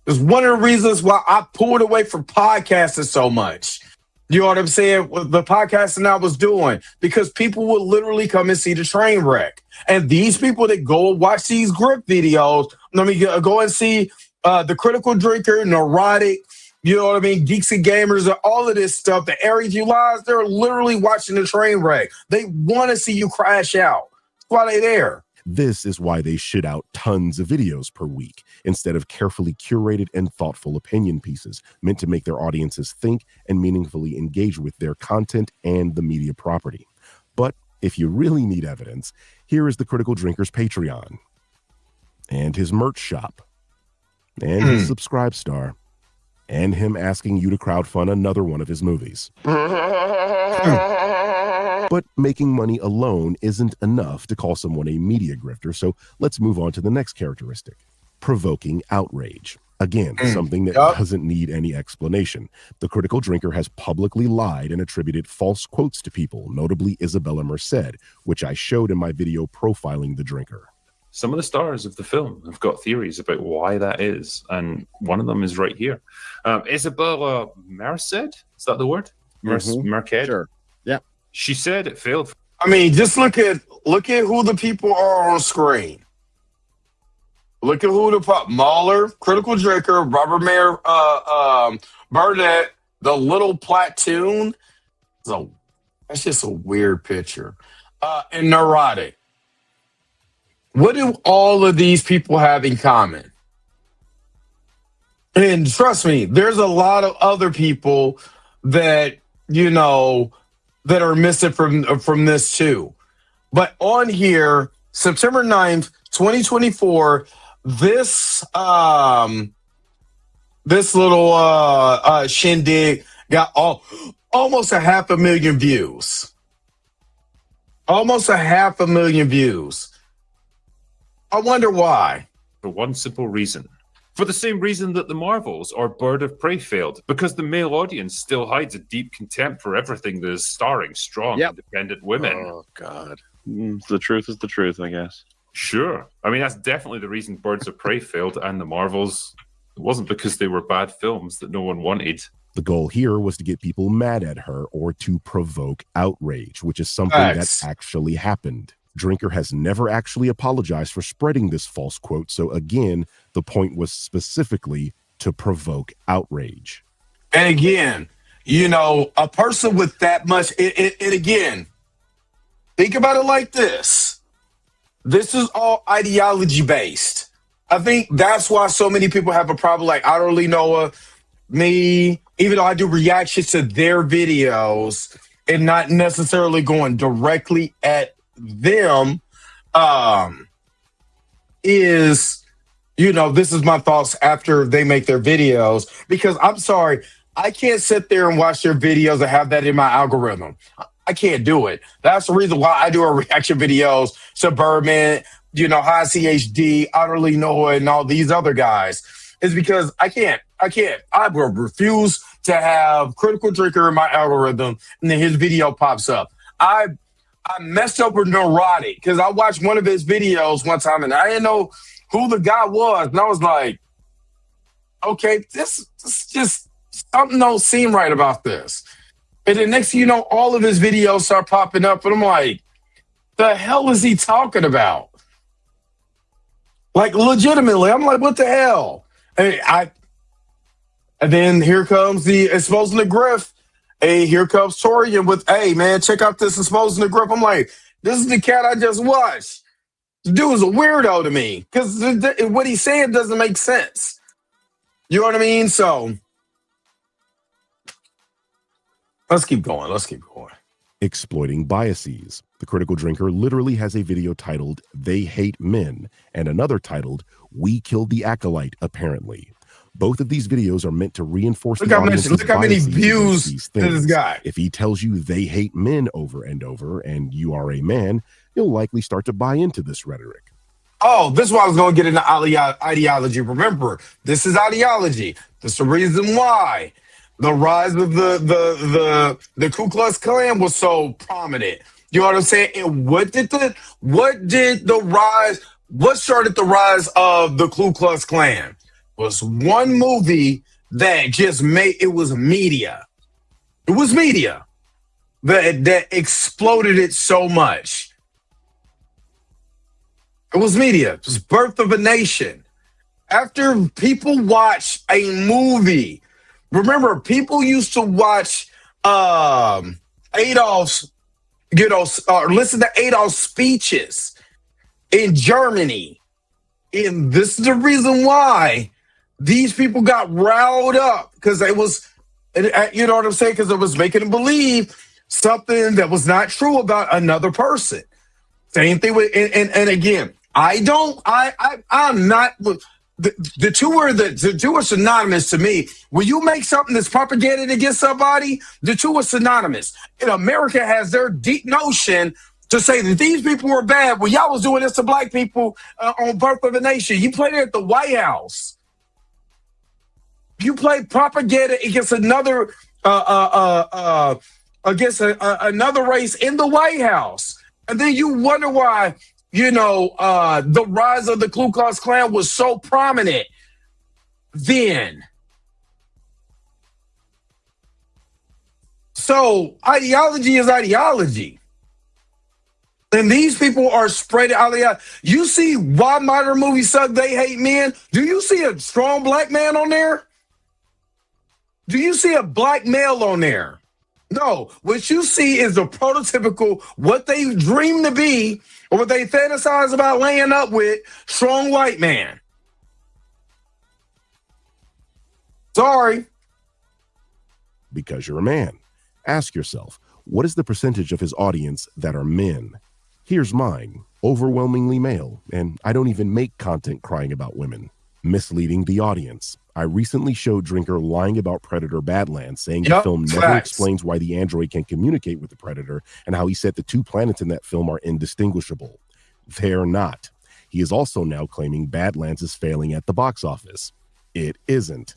It's one of the reasons why I pulled away from podcasting so much. You know what I'm saying? The podcasting I was doing, because people would literally come and see the train wreck. And these people that go and watch these Grift videos, let me go and see the Critical Drinker, Neurotic, you know what I mean, Geeks and Gamers, and all of this stuff, the Aries You Lies, they're literally watching the train wreck. They want to see you crash out. That's why they're there. This is why they shit out tons of videos per week instead of carefully curated and thoughtful opinion pieces meant to make their audiences think and meaningfully engage with their content and the media property. But if you really need evidence, here is the Critical Drinker's Patreon and his merch shop and his Subscribe Star and him asking you to crowdfund another one of his movies. But making money alone isn't enough to call someone a media grifter, so let's move on to the next characteristic, provoking outrage. Again, something that doesn't need any explanation. The Critical Drinker has publicly lied and attributed false quotes to people, notably Isabella Merced, which I showed in my video profiling the drinker. Some of the stars of the film have got theories about why that is, and one of them is right here. Isabella Merced, is that the word? Merced? Sure. Yeah. She said it failed. I mean, just look at who the people are on screen. Look at who the Mahler, Critical Drinker, Robert Mayer, Burnett, the little platoon. So that's just a weird picture. And Neurotic. What do all of these people have in common? And trust me, there's a lot of other people that, you know, that are missing from this too. But on here, September 9th, 2024, this little shindig got almost 500,000 views. Almost 500,000 views. I wonder why. For one simple reason. For the same reason that the Marvels or Bird of Prey failed, because the male audience still hides a deep contempt for everything that is starring strong, independent women. Oh, God. The truth is the truth, I guess. Sure. I mean, that's definitely the reason Birds of Prey failed and the Marvels. It wasn't because they were bad films that no one wanted. The goal here was to get people mad at her or to provoke outrage, which is something that actually happened. Drinker has never actually apologized for spreading this false quote. So again, the point was specifically to provoke outrage. And again, you know, a person with that much, and again, think about it like this. This is all ideology based. I think that's why so many people have a problem, like Utterly Noah, me, even though I do reactions to their videos and not necessarily going directly at them, is, you know, this is my thoughts after they make their videos, because I'm sorry, I can't sit there and watch their videos and have that in my algorithm. I can't do it. That's the reason why I do our reaction videos to Birdman, you know, High CHD, Utterly Noah, and all these other guys, is because I can't. I will refuse to have Critical Drinker in my algorithm and then his video pops up. I messed up with Neurotic because I watched one of his videos one time and I didn't know who the guy was. And I was like, okay, this just something don't seem right about this. And then next thing you know, all of his videos start popping up and I'm like, the hell is he talking about? Like, legitimately, I'm like, what the hell? And then here comes the Exposing the Grift. Hey, here comes Torian with, hey, man, check out this Exposing the Grift. I'm like, this is the cat I just watched. The dude is a weirdo to me because what he's saying doesn't make sense. You know what I mean? So let's keep going. Exploiting biases. The Critical Drinker literally has a video titled They Hate Men and another titled We Killed the Acolyte, apparently. Both of these videos are meant to reinforce look how many views this guy. If he tells you they hate men over and over and you are a man, you'll likely start to buy into this rhetoric. Oh, this is why I was going to get into ideology. Remember, this is ideology. This is the reason why the rise of the Ku Klux Klan was so prominent. You know what I'm saying? And what started the rise of the Ku Klux Klan? Was one movie that just it was media. It was media that exploded it so much. It was media. It was Birth of a Nation. After people watch a movie, remember, people used to watch Adolf's, or listen to Adolf's speeches in Germany. And this is the reason why these people got riled up, because it was, you know what I'm saying? Because it was making them believe something that was not true about another person. Same thing with, and again, I'm not, the two are synonymous to me. When you make something that's propagated against somebody, the two are synonymous. And America has their deep notion to say that these people were bad. Well, y'all was doing this to black people on Birth of a Nation. You played it at the White House. You played propaganda against another another race in the White House, and then you wonder why the rise of the Ku Klux Klan was so prominent then. So ideology is ideology. And these people are spreading ideology. You see why modern movies suck, they hate men? Do you see a strong black man on there? Do you see a black male on there? No. What you see is the prototypical, what they dream to be, or what they fantasize about laying up with, strong white man. Sorry. Because you're a man. Ask yourself, what is the percentage of his audience that are men? Here's mine, overwhelmingly male, and I don't even make content crying about women. Misleading the audience. I recently showed Drinker lying about Predator Badlands, saying the film never explains why the android can communicate with the Predator, and how he said the two planets in that film are indistinguishable. They're not. He is also now claiming Badlands is failing at the box office. It isn't.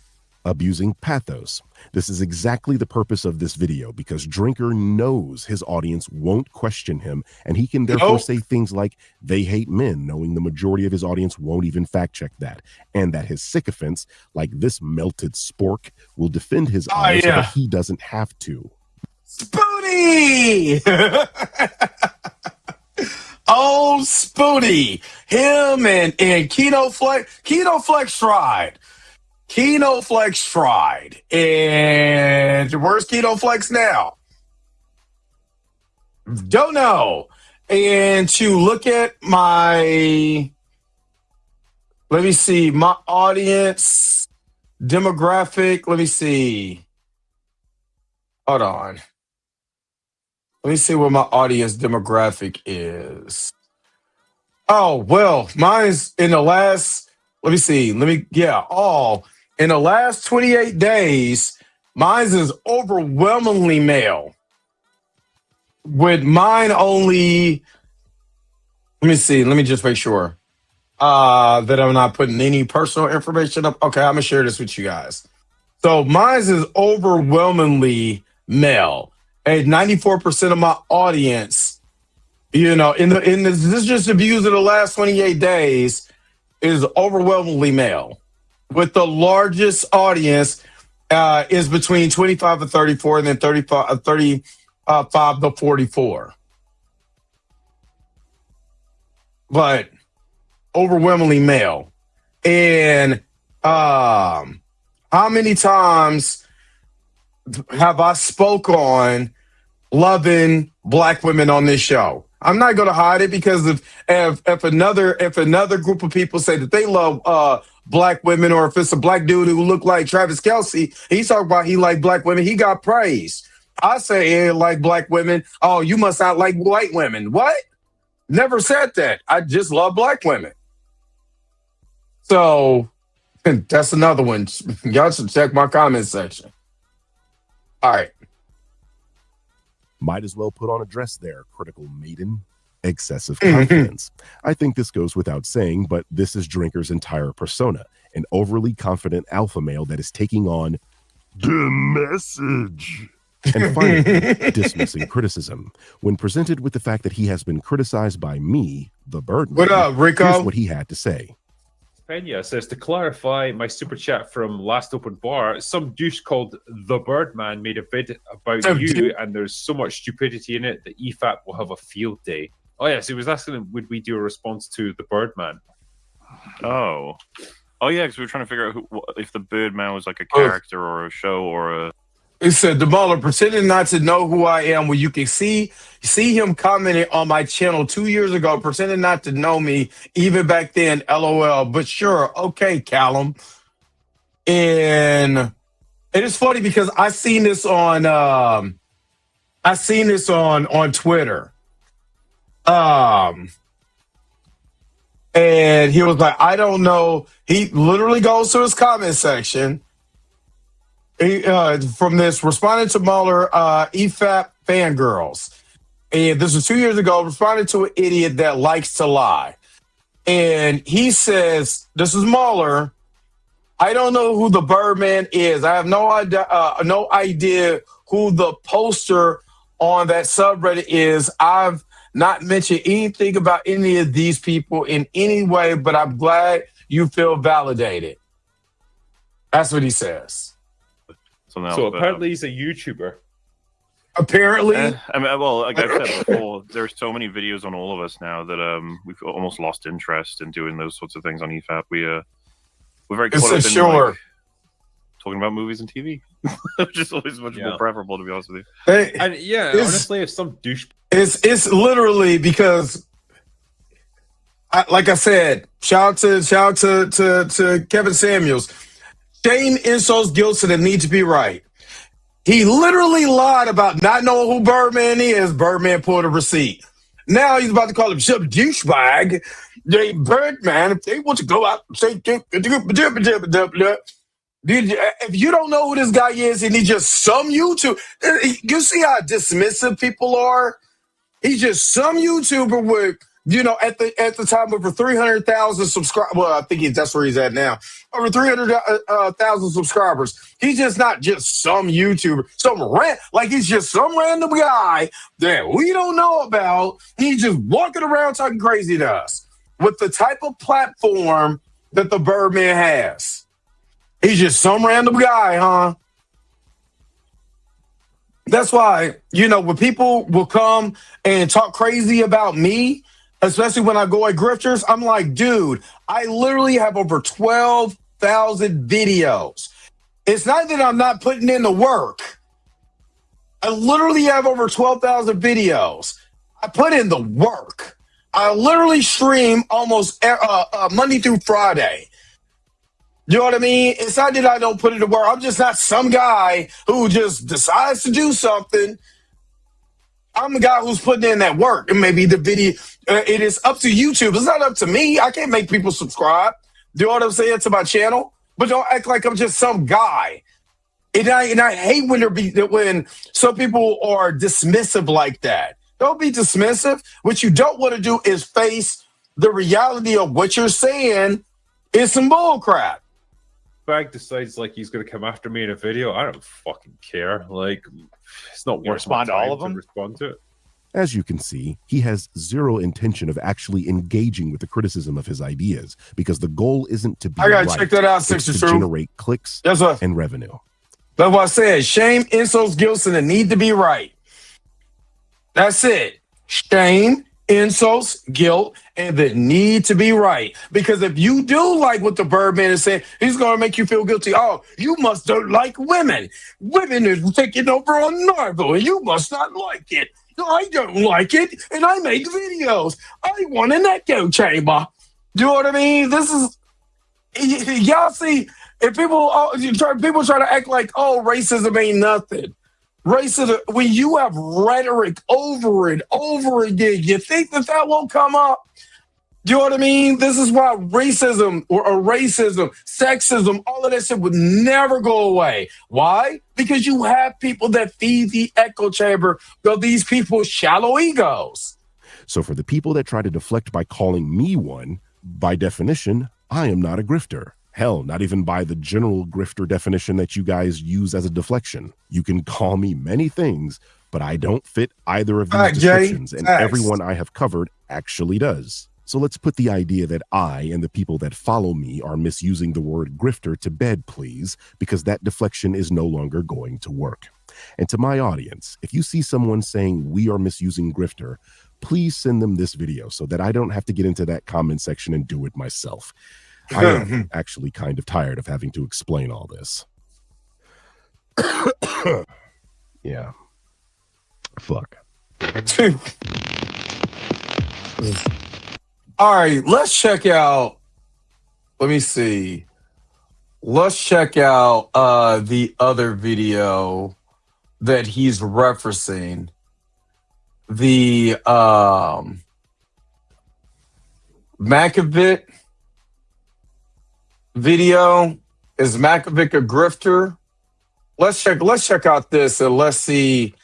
Abusing pathos. This is exactly the purpose of this video, because Drinker knows his audience won't question him, and he can therefore say things like they hate men, knowing the majority of his audience won't even fact check that, and that his sycophants, like this melted spork, will defend his honor so that he doesn't have to. Spoonie! Oh, Spoonie! Him and Keno Flex tried. Keno Flex tried. And where's Keno Flex now? Don't know. And to look at my, let me see, my audience demographic. Let me see. Hold on. Let me see what my audience demographic is. Oh, well, mine's in the last, let me see. In the last 28 days, mine is overwhelmingly male. With mine only, let me see. Let me just make sure that I'm not putting any personal information up. Okay, I'm going to share this with you guys. So mine is overwhelmingly male. And 94% of my audience, this is just the views of the last 28 days, is overwhelmingly male. With the largest audience is between 25 to 34 and then 35 to 44. But overwhelmingly male. And how many times have I spoke on loving black women on this show? I'm not going to hide it, because if another group of people say that they love black women, or if it's a black dude who look like Travis Kelce, he's talking about he like black women, he got praise. I say he like black women. Oh, you must not like white women. What? Never said that. I just love black women. So that's another one. Y'all should check my comment section. All right. Might as well put on a dress there, critical maiden. excessive confidence. I think this goes without saying, but this is Drinker's entire persona, an overly confident alpha male that is taking on the message. And finally, dismissing criticism. When presented with the fact that he has been criticized by me, the Birdman, what up, Rico? Here's what he had to say. Pena says, to clarify my super chat from last open bar, some douche called The Birdman made a vid about you, and there's so much stupidity in it that EFAP will have a field day. Oh, yes, he was asking, would we do a response to The Birdman? Oh, yeah, because we were trying to figure out if The Birdman was like a character or a show or a... It said, DeMauler, pretending not to know who I am, when you can see him commenting on my channel 2 years ago, pretending not to know me, even back then, LOL. But sure, okay, Callum. And it is funny because I seen this on Twitter. And he was like, I don't know. He literally goes to his comment section. From this, responded to Mueller, EFAP fangirls. And this was 2 years ago, responded to an idiot that likes to lie. And he says, this is Mueller, I don't know who the Birdman is. I have no idea who the poster on that subreddit is. I've not mentioned anything about any of these people in any way, but I'm glad you feel validated. That's what he says. So apparently he's a YouTuber. Apparently. I mean, well, like I said before, there's so many videos on all of us now that we've almost lost interest in doing those sorts of things on EFAP. We're very caught up in like, talking about movies and TV, which is always much more preferable, to be honest with you. Hey, honestly, if some douche, it's literally because, like I said, shout out to Kevin Samuels. Shame, insults, guilt, and the need to be right. He literally lied about not knowing who Birdman is. Birdman pulled a receipt. Now he's about to call him some douchebag. They Birdman, if they want to go out and say, if you don't know who this guy is and he's just some YouTube, you see how dismissive people are? He's just some YouTuber with, at the time over 300,000 subscribers. Well, I think that's where he's at now. Over 300,000 subscribers. He's just not just some YouTuber, like he's just some random guy that we don't know about. He's just walking around talking crazy to us with the type of platform that the Birdman has. He's just some random guy, huh? That's why, when people will come and talk crazy about me, especially when I go at Grifters, I'm like, dude, I literally have over 12,000 videos. It's not that I'm not putting in the work. I literally have over 12,000 videos. I put in the work. I literally stream almost Monday through Friday. You know what I mean? It's not that I don't put in the work. I'm just not some guy who just decides to do something. I'm the guy who's putting in that work. And maybe the video, it is up to YouTube. It's not up to me. I can't make people subscribe. Do you know what I'm saying, to my channel? But don't act like I'm just some guy. And I hate when some people are dismissive like that. Don't be dismissive. What you don't want to do is face the reality of what you're saying is some bull crap. Bag decides like he's going to come after me in a video. I don't fucking care. Like, it's not worth respond to all of them. Respond to it. As you can see, he has zero intention of actually engaging with the criticism of his ideas because the goal isn't to be I gotta check that out, it's to generate clicks and revenue. That's what I said. Shame, insults, guilt, and the need to be right. That's it. Shame, insults, guilt, and the need to be right. Because if you do like what the Birdman is saying, he's going to make you feel guilty. Oh, you must don't like women. Women is taking over on Marvel, and you must not like it. I don't like it, and I make videos. I want an echo chamber. Do you know what I mean? This is, y'all see, if people try to act like, oh, racism ain't nothing. Racism, when you have rhetoric over and over again, you think that won't come up? Do you know what I mean? This is why racism or sexism, all of that shit would never go away. Why? Because you have people that feed the echo chamber of these people's shallow egos. So for the people that try to deflect by calling me one, by definition, I am not a grifter. Hell, not even by the general grifter definition that you guys use as a deflection. You can call me many things, but I don't fit either of these descriptions, and everyone I have covered actually does. So let's put the idea that I and the people that follow me are misusing the word grifter to bed, please, because that deflection is no longer going to work. And to my audience, if you see someone saying we are misusing grifter, please send them this video so that I don't have to get into that comment section and do it myself. I am actually kind of tired of having to explain all this. Yeah. Fuck. All right, let's check out. Let me see. Let's check out the other video that he's referencing. The Makovic video. Is Makovic a grifter? Let's check out this and let's see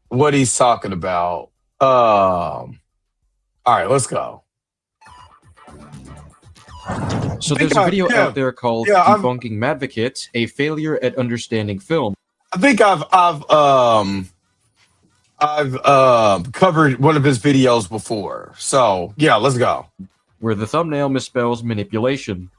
what he's talking about. All right, let's go. So there's a video out there called "Debunking Madvocate: A Failure at Understanding Film." I think I've covered one of his videos before. So yeah, let's go. Where the thumbnail misspells manipulation.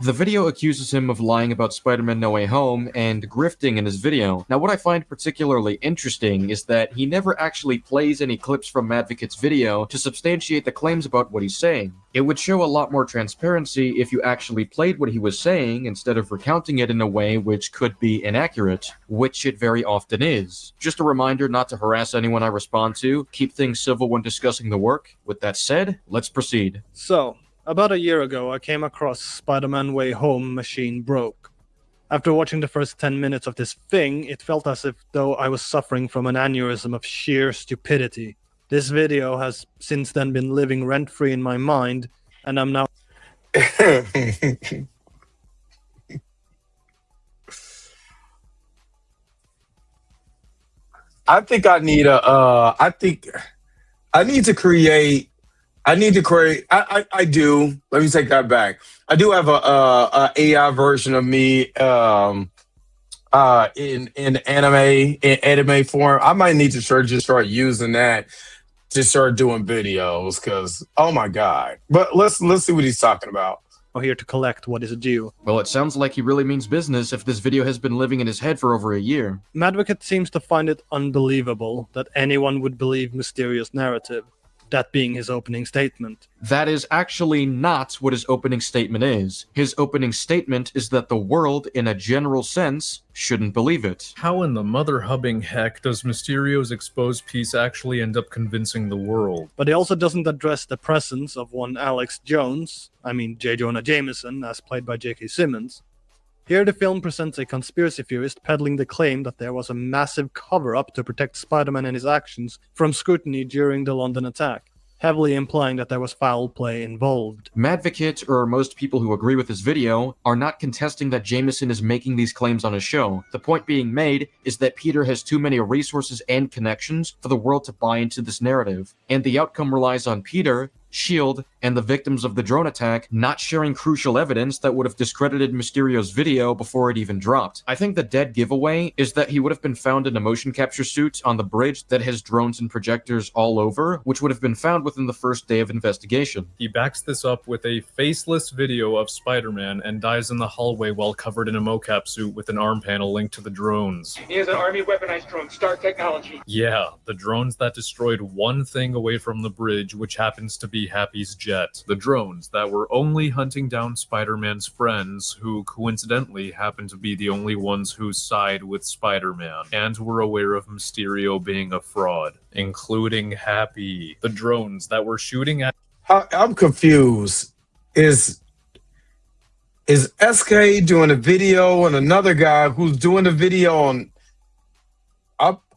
The video accuses him of lying about Spider-Man No Way Home and grifting in his video. Now, what I find particularly interesting is that he never actually plays any clips from Madvocate's video to substantiate the claims about what he's saying. It would show a lot more transparency if you actually played what he was saying instead of recounting it in a way which could be inaccurate, which it very often is. Just a reminder not to harass anyone I respond to, keep things civil when discussing the work. With that said, let's proceed. So, about a year ago, I came across Spider-Man Way Home Machine Broke. After watching the first 10 minutes of this thing, it felt as if though I was suffering from an aneurysm of sheer stupidity. This video has since then been living rent-free in my mind, and I'm now... I think I need a, I need to create, I do, let me take that back. I do have a AI version of me in anime form. I might need to just start using that to start doing videos because, oh my God. But let's see what he's talking about. Here to collect what is due. Well, it sounds like he really means business if this video has been living in his head for over a year. Madvocate seems to find it unbelievable that anyone would believe Mysterio's narrative, that being his opening statement. That is actually not what his opening statement is. His opening statement is that the world, in a general sense, shouldn't believe it. How in the mother-hubbing heck does Mysterio's exposed piece actually end up convincing the world? But he also doesn't address the presence of one Alex Jones, J. Jonah Jameson, as played by J.K. Simmons. Here the film presents a conspiracy theorist peddling the claim that there was a massive cover-up to protect Spider-Man and his actions from scrutiny during the London attack, heavily implying that there was foul play involved. Madvocate, or most people who agree with this video, are not contesting that Jameson is making these claims on his show. The point being made is that Peter has too many resources and connections for the world to buy into this narrative, and the outcome relies on Peter, S.H.I.E.L.D., and the victims of the drone attack not sharing crucial evidence that would have discredited Mysterio's video before it even dropped. I think the dead giveaway is that he would have been found in a motion capture suit on the bridge that has drones and projectors all over, which would have been found within the first day of investigation. He backs this up with a faceless video of Spider-Man and dies in the hallway while covered in a mocap suit with an arm panel linked to the drones. He has an army weaponized drone, Stark Technology. Yeah, the drones that destroyed one thing away from the bridge, which happens to be Happy's jet. The drones that were only hunting down Spider-Man's friends, who coincidentally happened to be the only ones who side with Spider-Man, and were aware of Mysterio being a fraud, including Happy. The drones that were shooting at... I'm confused. Is SK doing a video and another guy who's doing a video on...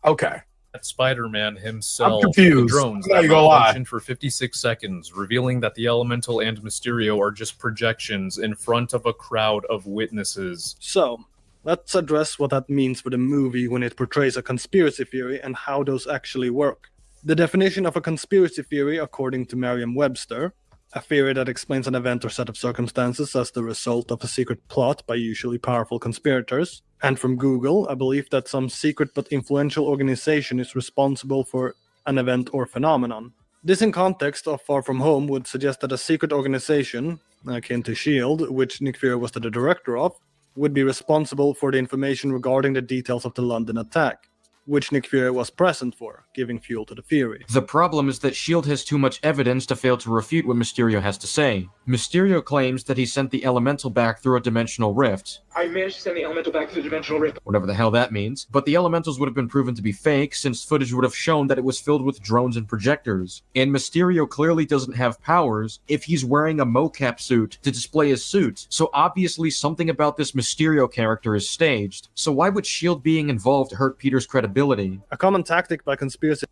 Okay. Spider-Man himself. I'm confused. The drones I'm that not gonna lie. functioned for 56 seconds, revealing that the Elemental and Mysterio are just projections in front of a crowd of witnesses. So, let's address what that means for the movie when it portrays a conspiracy theory and how those actually work. The definition of a conspiracy theory, according to Merriam-Webster, a theory that explains an event or set of circumstances as the result of a secret plot by usually powerful conspirators. And from Google, a belief that some secret but influential organization is responsible for an event or phenomenon. This in context of Far From Home would suggest that a secret organization, akin to S.H.I.E.L.D., which Nick Fury was the director of, would be responsible for the information regarding the details of the London attack, which Nick Fury was present for, giving fuel to the theory. The problem is that S.H.I.E.L.D. has too much evidence to fail to refute what Mysterio has to say. Mysterio claims that he sent the Elemental back through a dimensional rift. I managed to send the Elemental back to the dimensional rift. Whatever the hell that means. But the Elementals would have been proven to be fake, since footage would have shown that it was filled with drones and projectors. And Mysterio clearly doesn't have powers if he's wearing a mocap suit to display his suit. So obviously something about this Mysterio character is staged. So why would S.H.I.E.L.D. being involved hurt Peter's credibility? A common tactic by conspiracy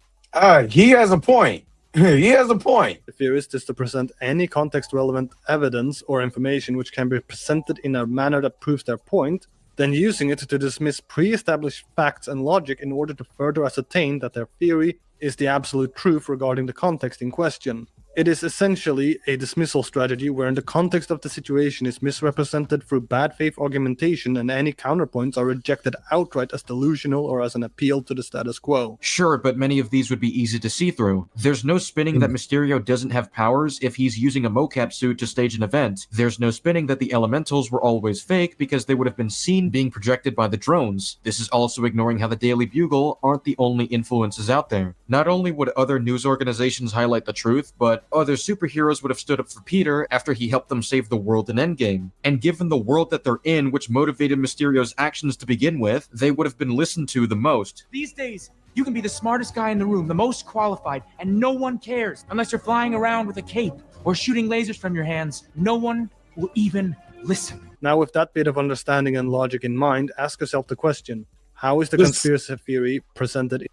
he has a point. He has a point. The theorist is to present any context-relevant evidence or information which can be presented in a manner that proves their point, then using it to dismiss pre-established facts and logic in order to further ascertain that their theory is the absolute truth regarding the context in question. It is essentially a dismissal strategy wherein the context of the situation is misrepresented through bad faith argumentation and any counterpoints are rejected outright as delusional or as an appeal to the status quo. Sure, but many of these would be easy to see through. There's no spinning that Mysterio doesn't have powers if he's using a mocap suit to stage an event. There's no spinning that the Elementals were always fake because they would have been seen being projected by the drones. This is also ignoring how the Daily Bugle aren't the only influences out there. Not only would other news organizations highlight the truth, but other superheroes would have stood up for Peter after he helped them save the world in Endgame. And given the world that they're in, which motivated Mysterio's actions to begin with, they would have been listened to the most. These days, you can be the smartest guy in the room, the most qualified, and no one cares. Unless you're flying around with a cape or shooting lasers from your hands, no one will even listen. Now, with that bit of understanding and logic in mind, ask yourself the question, how is the conspiracy theory presented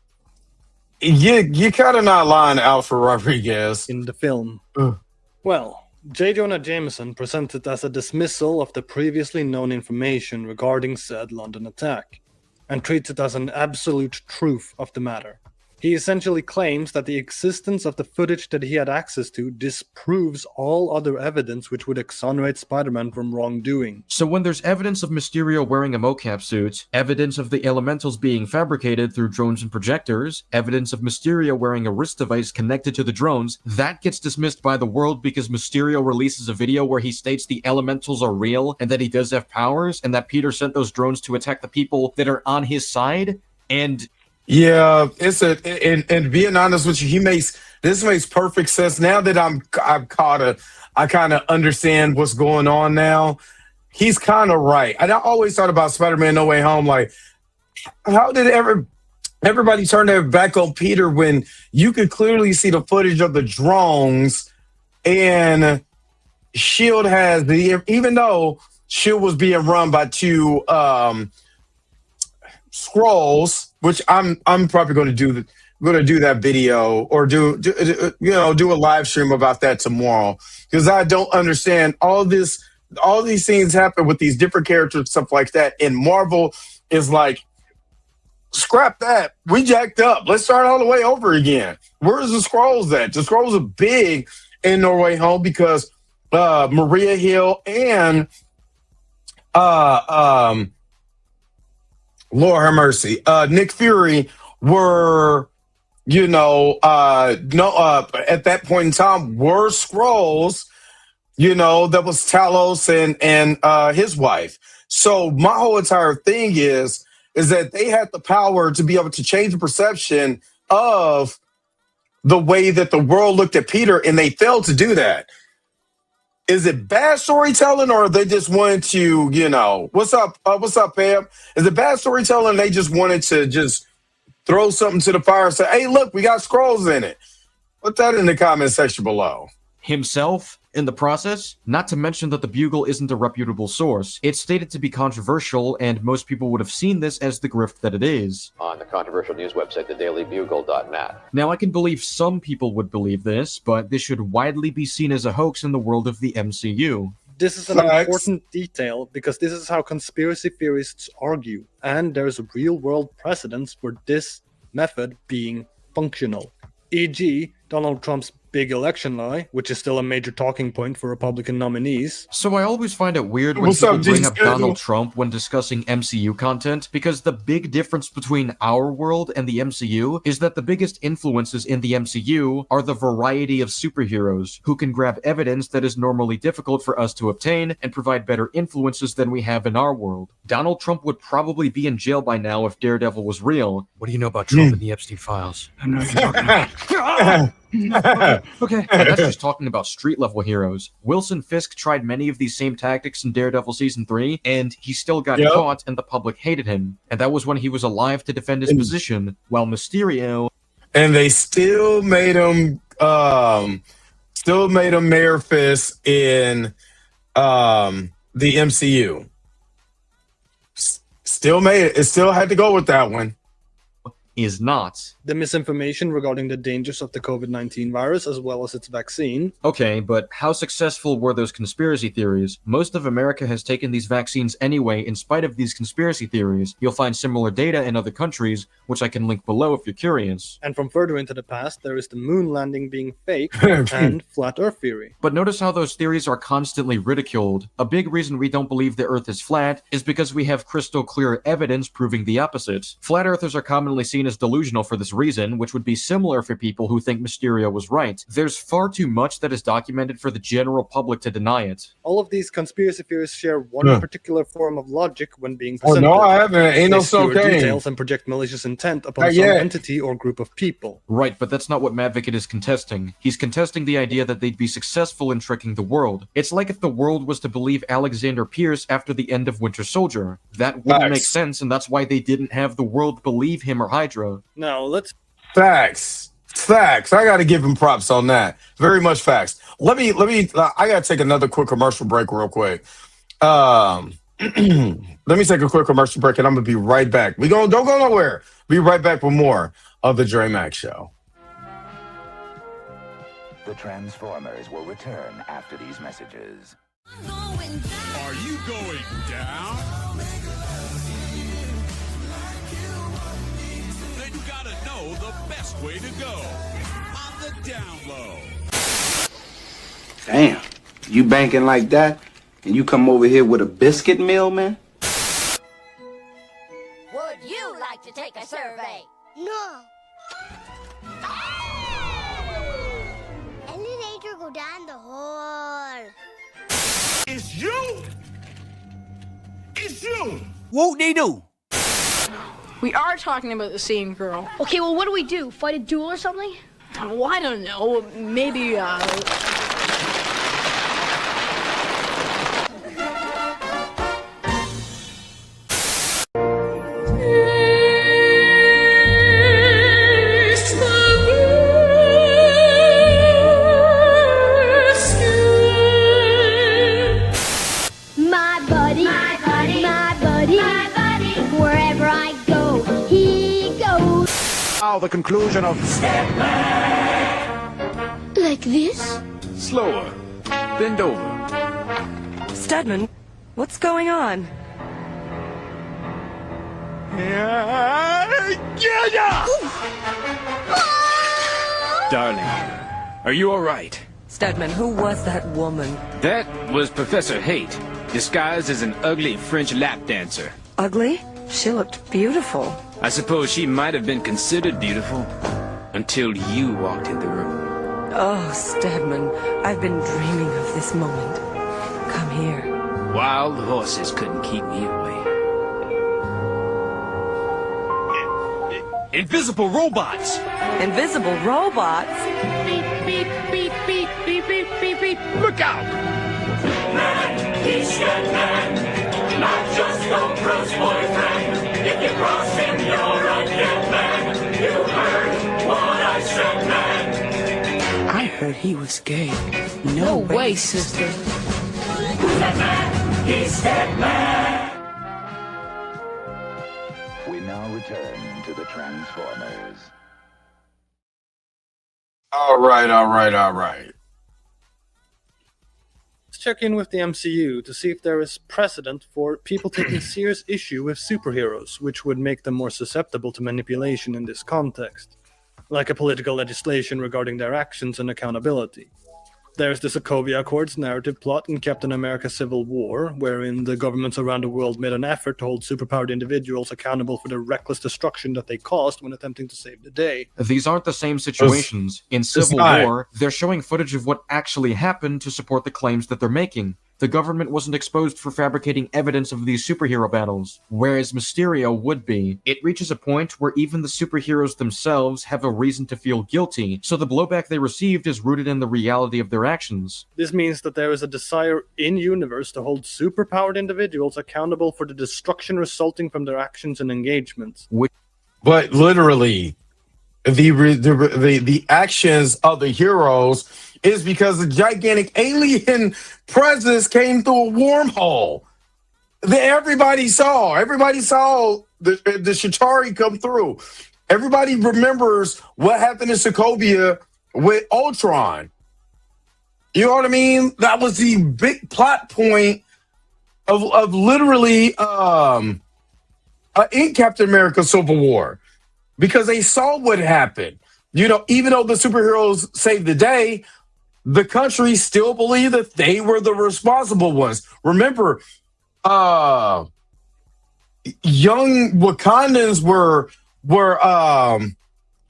you kind of not lying, Alfred Rodriguez. in the film? Well, J. Jonah Jameson presented as a dismissal of the previously known information regarding said London attack, and treats it as an absolute truth of the matter. He essentially claims that the existence of the footage that he had access to disproves all other evidence which would exonerate Spider-Man from wrongdoing. So when there's evidence of Mysterio wearing a mocap suit, evidence of the Elementals being fabricated through drones and projectors, evidence of Mysterio wearing a wrist device connected to the drones, that gets dismissed by the world because Mysterio releases a video where he states the Elementals are real and that he does have powers and that Peter sent those drones to attack the people that are on his side, and yeah, and being honest with you, this makes perfect sense. Now that I kind of understand what's going on now. He's kind of right. And I always thought about Spider-Man No Way Home, like, how did everybody turn their back on Peter when you could clearly see the footage of the drones, and S.H.I.E.L.D. has even though S.H.I.E.L.D. was being run by two Skrulls, which I'm probably going to do that video or do a live stream about that tomorrow, because I don't understand all these things happen with these different characters, stuff like that. And Marvel is like, scrap that, we jacked up, let's start all the way over again. Where's the Skrulls at? The Skrulls are big in No Way Home because Maria Hill and Lord have mercy, Nick Fury were, at that point in time were Skrulls, that was Talos and his wife. So my whole entire thing is that they had the power to be able to change the perception of the way that the world looked at Peter, and they failed to do that. Is it bad storytelling, or they just wanted to, what's up, Pam? Is it bad storytelling? They just wanted to just throw something to the fire and say, hey, look, we got Skrulls in it. Put that in the comment section below. Himself in the process, not to mention that the Bugle isn't a reputable source. It's stated to be controversial, and most people would have seen this as the grift that it is. On the controversial news website, thedailybugle.net. Now, I can believe some people would believe this, but this should widely be seen as a hoax in the world of the MCU. This is an important detail because this is how conspiracy theorists argue, and there's real-world precedence for this method being functional. E.g., Donald Trump's big election lie, which is still a major talking point for Republican nominees. So I always find it weird when people bring up Donald Trump when discussing MCU content, because the big difference between our world and the MCU is that the biggest influences in the MCU are the variety of superheroes, who can grab evidence that is normally difficult for us to obtain and provide better influences than we have in our world. Donald Trump would probably be in jail by now if Daredevil was real. What do you know about Trump and the Epstein files? I know you're talking about. Okay. And that's just talking about street-level heroes. Wilson Fisk tried many of these same tactics in Daredevil Season 3, and he still got caught, and the public hated him. And that was when he was alive to defend his position, while Mysterio... And they still made him, Mayor Fisk in the MCU. Still made it. It still had to go with that one. Is not. The misinformation regarding the dangers of the COVID-19 virus as well as its vaccine. Okay, but how successful were those conspiracy theories? Most of America has taken these vaccines anyway in spite of these conspiracy theories. You'll find similar data in other countries, which I can link below if you're curious. And from further into the past, there is the moon landing being fake and flat earth theory. But notice how those theories are constantly ridiculed. A big reason we don't believe the earth is flat is because we have crystal clear evidence proving the opposite. Flat earthers are commonly seen as delusional for this reason, which would be similar for people who think Mysterio was right. There's far too much that is documented for the general public to deny it. All of these conspiracy theories share one particular form of logic when being presented. Oh, no, I haven't. Ain't no so details and project malicious intent upon some entity or group of people. Right, but that's not what Madvicket is contesting. He's contesting the idea that they'd be successful in tricking the world. It's like if the world was to believe Alexander Pierce after the end of Winter Soldier. That wouldn't make sense, and that's why they didn't have the world believe him or Hydra. Now, let's... Facts. I gotta give him props on that. Very much facts. Let me I gotta take another quick commercial break real quick. Let me take a quick commercial break and I'm gonna be right back. Don't go nowhere. Be right back with more of the Dre Max Show. The Transformers will return after these messages. Are you going down? Then you gotta know the best way to go. On the down low. Damn, you banking like that, and you come over here with a biscuit meal, man? Would you like to take a survey? No. Elevator go down the hall. It's you! It's you! What they do? We are talking about the same girl. Okay, well, what do we do? Fight a duel or something? Well, I don't know. Maybe, My buddy, my buddy, my buddy, my buddy. Wherever I go, he goes. Now the conclusion of Like this? Slower. Bend over. Stedman, what's going on? Darling, are you all right? Stedman, who was that woman? That was Professor Haight, disguised as an ugly French lap dancer. Ugly? She looked beautiful. I suppose she might have been considered beautiful until you walked in the room. Oh, Stedman, I've been dreaming of this moment. Come here. Wild horses couldn't keep me away. Invisible robots! Invisible robots? Beep, beep, beep, beep, beep, beep, beep, beep. Look out! Man, he's dead man. Not just no Bruce boyfriend. If you cross him, you're a dead man. You heard what I said, man. I heard he was gay. no way, sister. Who's that man? He's dead man. We now return to the Transformers. All right. Let's check in with the MCU to see if there is precedent for people taking serious issue with superheroes, which would make them more susceptible to manipulation in this context. like a political legislation regarding their actions and accountability. There's the Sokovia Accords narrative plot in Captain America Civil War, wherein the governments around the world made an effort to hold superpowered individuals accountable for the reckless destruction that they caused when attempting to save the day. These aren't the same situations. In Civil War, they're showing footage of what actually happened to support the claims that they're making. The government wasn't exposed for fabricating evidence of these superhero battles, whereas Mysterio would be. It reaches a point where even the superheroes themselves have a reason to feel guilty, so the blowback they received is rooted in the reality of their actions. This means that there is a desire in-universe to hold superpowered individuals accountable for the destruction resulting from their actions and engagements. But literally, the actions of the heroes is because the gigantic alien presence came through a wormhole that everybody saw. Everybody saw the Chitauri come through. Everybody remembers what happened in Sokovia with Ultron. You know what I mean? That was the big plot point of literally in Captain America Civil War, because they saw what happened. You know, even though the superheroes saved the day, the country still believed that they were the responsible ones. Remember, young Wakandans were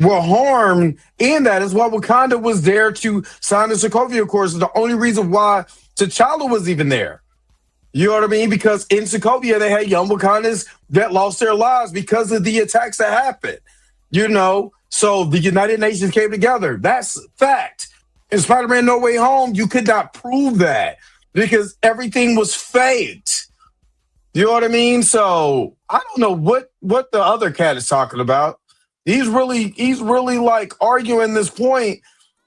harmed in that. Is why Wakanda was there to sign the Sokovia Accords. The only reason why T'Challa was even there. You know what I mean? Because in Sokovia, they had young Wakandans that lost their lives because of the attacks that happened. You know, so the United Nations came together. That's fact. In Spider-Man No Way Home, you could not prove that because everything was faked. You know what I mean? So I don't know what the other cat is talking about. He's really like arguing this point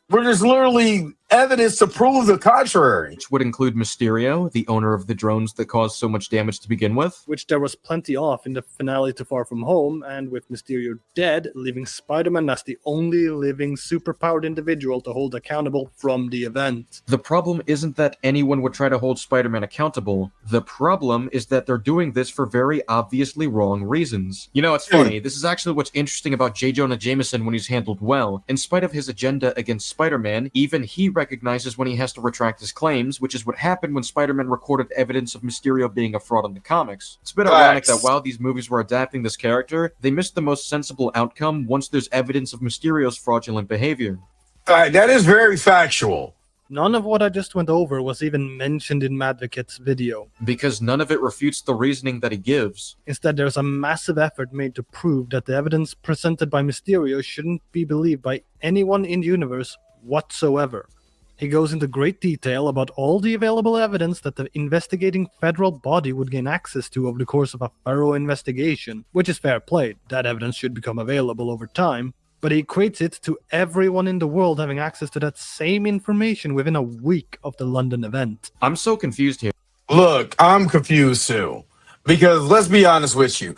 where there's literally evidence to prove the contrary. Which would include Mysterio, the owner of the drones that caused so much damage to begin with. Which there was plenty of in the finale to Far From Home, and with Mysterio dead, leaving Spider-Man as the only living superpowered individual to hold accountable from the event. The problem isn't that anyone would try to hold Spider-Man accountable. The problem is that they're doing this for very obviously wrong reasons. You know, it's funny. This is actually what's interesting about J. Jonah Jameson when he's handled well. In spite of his agenda against Spider-Man, even he recognizes when he has to retract his claims, which is what happened when Spider-Man recorded evidence of Mysterio being a fraud in the comics. It's a bit ironic that while these movies were adapting this character, they missed the most sensible outcome once there's evidence of Mysterio's fraudulent behavior. That is very factual. None of what I just went over was even mentioned in Madvocat's video. Because none of it refutes the reasoning that he gives. Instead, there's a massive effort made to prove that the evidence presented by Mysterio shouldn't be believed by anyone in the universe whatsoever. He goes into great detail about all the available evidence that the investigating federal body would gain access to over the course of a thorough investigation, which is fair play. That evidence should become available over time, but he equates it to everyone in the world having access to that same information within a week of the London event. I'm so confused here. Look, I'm confused too, because let's be honest with you.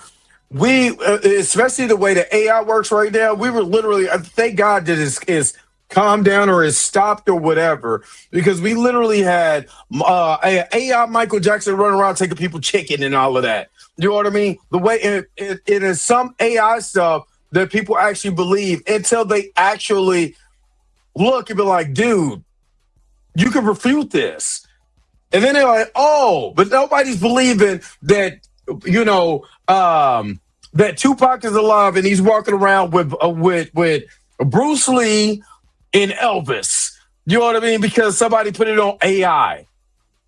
We, especially the way the AI works right now, we were literally, thank God that is calmed down or is stopped or whatever, because we literally had AI Michael Jackson running around taking people chicken and all of that. You know what I mean? The way it is some AI stuff that people actually believe until they actually look and be like, dude, you can refute this. And then they're like, oh, but nobody's believing that, you know, that Tupac is alive and he's walking around with Bruce Lee and Elvis. You know what I mean? Because somebody put it on AI.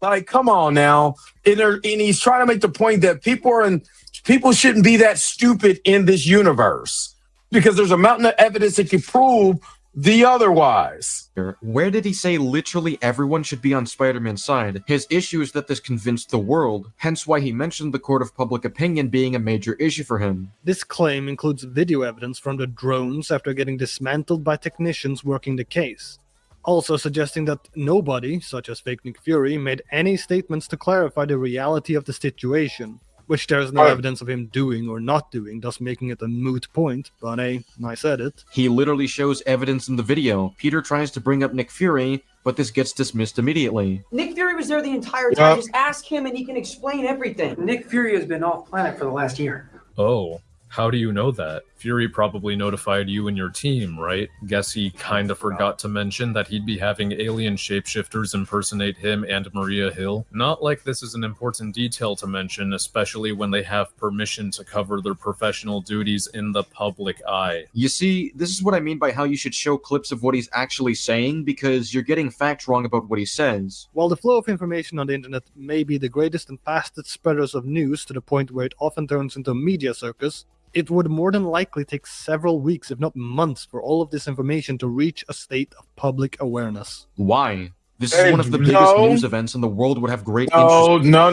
Like, come on now. And he's trying to make the point that people shouldn't be that stupid in this universe because there's a mountain of evidence that can prove the otherwise. Where did he say literally everyone should be on Spider-Man's side? His issue is that this convinced the world, hence why he mentioned the court of public opinion being a major issue for him. This claim includes video evidence from the drones after getting dismantled by technicians working the case, also suggesting that nobody, such as fake Nick Fury, made any statements to clarify the reality of the situation, which there is no evidence of him doing or not doing, thus making it a moot point, but hey, I said it. He literally shows evidence in the video. Peter tries to bring up Nick Fury, but this gets dismissed immediately. Nick Fury was there the entire time. Just ask him and he can explain everything. Nick Fury has been off planet for the last year. Oh, how do you know that? Fury probably notified you and your team, right? Guess he kinda forgot to mention that he'd be having alien shapeshifters impersonate him and Maria Hill. Not like this is an important detail to mention, especially when they have permission to cover their professional duties in the public eye. You see, this is what I mean by how you should show clips of what he's actually saying, because you're getting facts wrong about what he says. While the flow of information on the internet may be the greatest and fastest spreaders of news to the point where it often turns into a media circus, it would more than likely take several weeks, if not months, for all of this information to reach a state of public awareness. Why? This is one of the biggest news events, and the world would have great interest. No.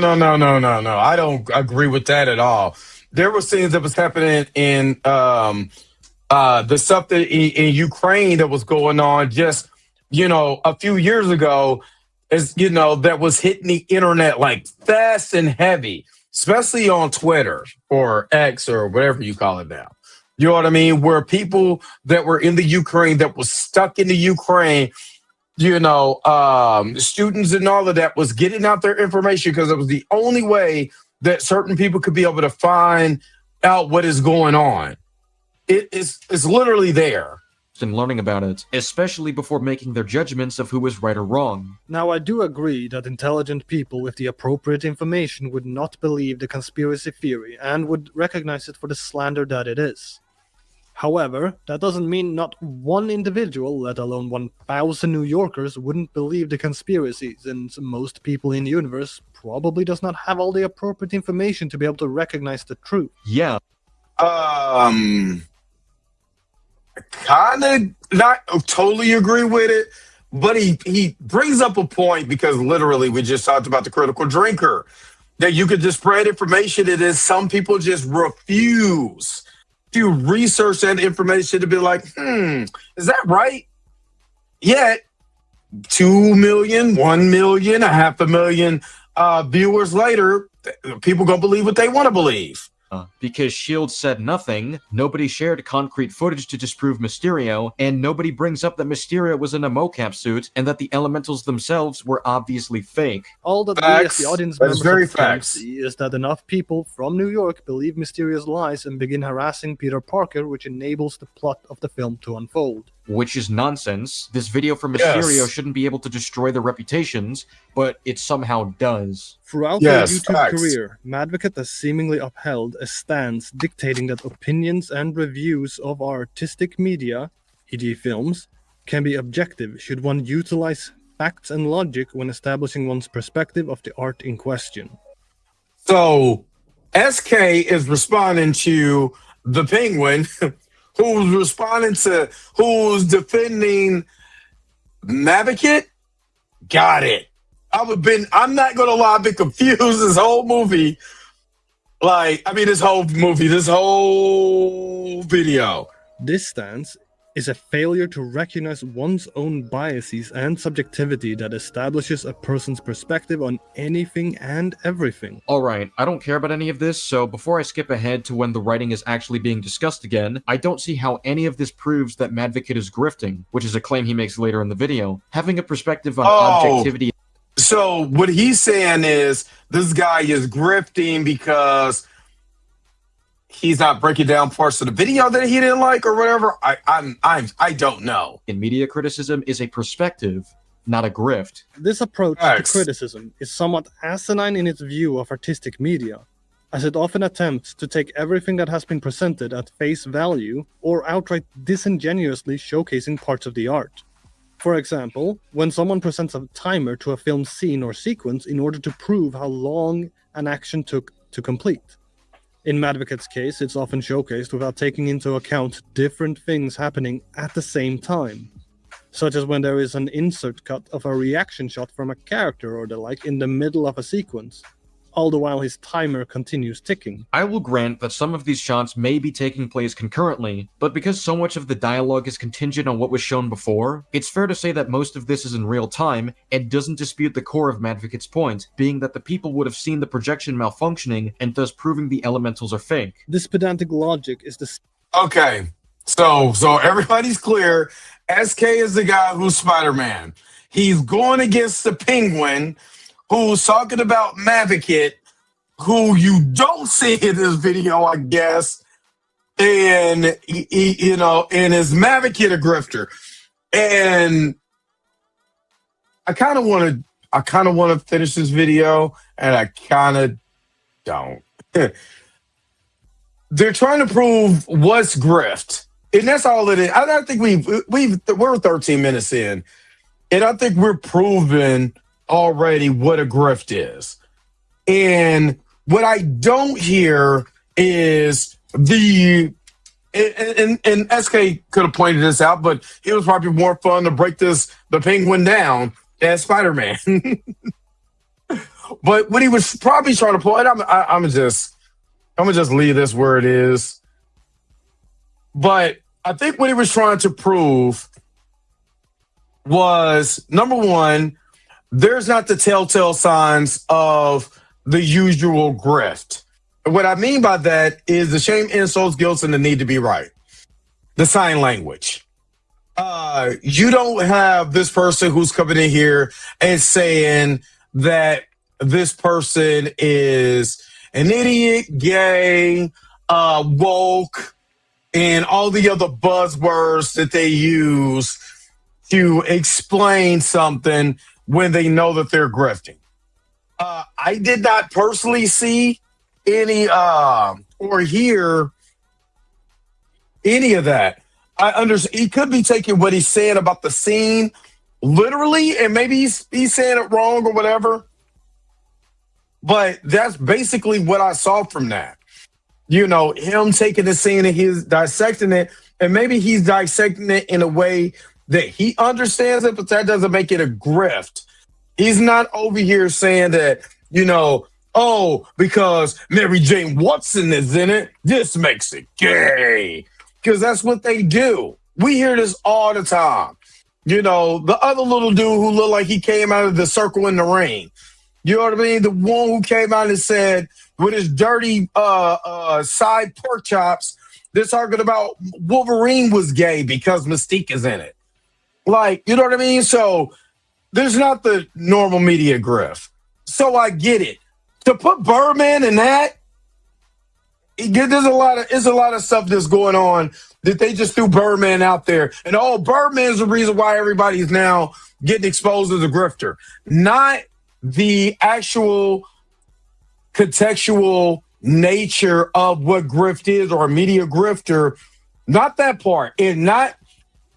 I don't agree with that at all. There were things that was happening in the stuff that in Ukraine that was going on just, a few years ago, that was hitting the internet like fast and heavy, especially on Twitter or X or whatever you call it now. You know what I mean? Where people that were in the Ukraine, that was stuck in the Ukraine, students and all of that was getting out their information because it was the only way that certain people could be able to find out what is going on. It's literally there. And learning about it, especially before making their judgments of who is right or wrong. Now, I do agree that intelligent people with the appropriate information would not believe the conspiracy theory and would recognize it for the slander that it is. However, that doesn't mean not one individual, let alone 1,000 New Yorkers, wouldn't believe the conspiracy, since most people in the universe probably does not have all the appropriate information to be able to recognize the truth. Yeah. Kind of not totally agree with it, but he brings up a point, because literally we just talked about the critical drinker, that you could just spread information. It is some people just refuse to research that information to be like, is that right? Yet 2 million, 1 million, 500,000 viewers later, people gonna believe what they want to believe. Because S.H.I.E.L.D. said nothing, nobody shared concrete footage to disprove Mysterio, and nobody brings up that Mysterio was in a mocap suit and that the elementals themselves were obviously fake. All that we as the audience members can see is that enough people from New York believe Mysterio's lies and begin harassing Peter Parker, which enables the plot of the film to unfold. Which is nonsense. This video for Mysterio shouldn't be able to destroy their reputations, but it somehow does. Throughout their YouTube career, Madvocate has seemingly upheld a stance dictating that opinions and reviews of artistic media, e.g. films, can be objective should one utilize facts and logic when establishing one's perspective of the art in question. So, SK is responding to the Penguin, who's defending Madvocate. Got it. I'm not gonna lie, I've been confused this whole movie. This whole video. This stance is a failure to recognize one's own biases and subjectivity that establishes a person's perspective on anything and everything. Alright, I don't care about any of this, so before I skip ahead to when the writing is actually being discussed again, I don't see how any of this proves that Madvocate is grifting, which is a claim he makes later in the video. Having a perspective on objectivity... So what he's saying is this guy is grifting because he's not breaking down parts of the video that he didn't like or whatever. I don't know. In media criticism is a perspective, not a grift. This approach to criticism is somewhat asinine in its view of artistic media, as it often attempts to take everything that has been presented at face value or outright disingenuously showcasing parts of the art. For example, when someone presents a timer to a film scene or sequence in order to prove how long an action took to complete. In Madvocate's case, it's often showcased without taking into account different things happening at the same time, such as when there is an insert cut of a reaction shot from a character or the like in the middle of a sequence, all the while his timer continues ticking. I will grant that some of these shots may be taking place concurrently, but because so much of the dialogue is contingent on what was shown before, it's fair to say that most of this is in real time and doesn't dispute the core of Madvocate's point, being that the people would have seen the projection malfunctioning and thus proving the elementals are fake. This pedantic logic is the... Okay, so everybody's clear. SK is the guy who's Spider-Man. He's going against the Penguin, who's talking about Madvocate, who you don't see in this video, I guess, and and is Mavic a grifter? And I kind of want to finish this video, and I kind of don't. They're trying to prove what's grift, and that's all it is. I don't think we're 13 minutes in, and I think we're proving already what a grift is. And what I don't hear is and SK could have pointed this out, but it was probably more fun to break the penguin down as Spider-Man. But what he was probably trying to point, I'm gonna just leave this where it is. But I think what he was trying to prove was, number one, there's not the telltale signs of the usual grift. And what I mean by that is the shame, insults, guilt, and the need to be right. The sign language. You don't have this person who's coming in here and saying that this person is an idiot, gay, woke, and all the other buzzwords that they use to explain something when they know that they're grifting. I did not personally see any or hear any of that. I understand he could be taking what he's saying about the scene literally, and maybe he's saying it wrong or whatever. But that's basically what I saw from that. Him taking the scene and he's dissecting it, and maybe he's dissecting it in a way that he understands it, but that doesn't make it a grift. He's not over here saying that, because Mary Jane Watson is in it, this makes it gay. Because that's what they do. We hear this all the time. The other little dude who looked like he came out of the circle in the rain. You know what I mean? The one who came out and said, with his dirty side pork chops, they're talking about Wolverine was gay because Mystique is in it. Like, you know what I mean? So there's not the normal media grift. So I get it. To put Birdman in that, there's a lot of stuff that's going on that they just threw Birdman out there. And Birdman's the reason why everybody's now getting exposed as a grifter. Not the actual contextual nature of what grift is or a media grifter. Not that part. And not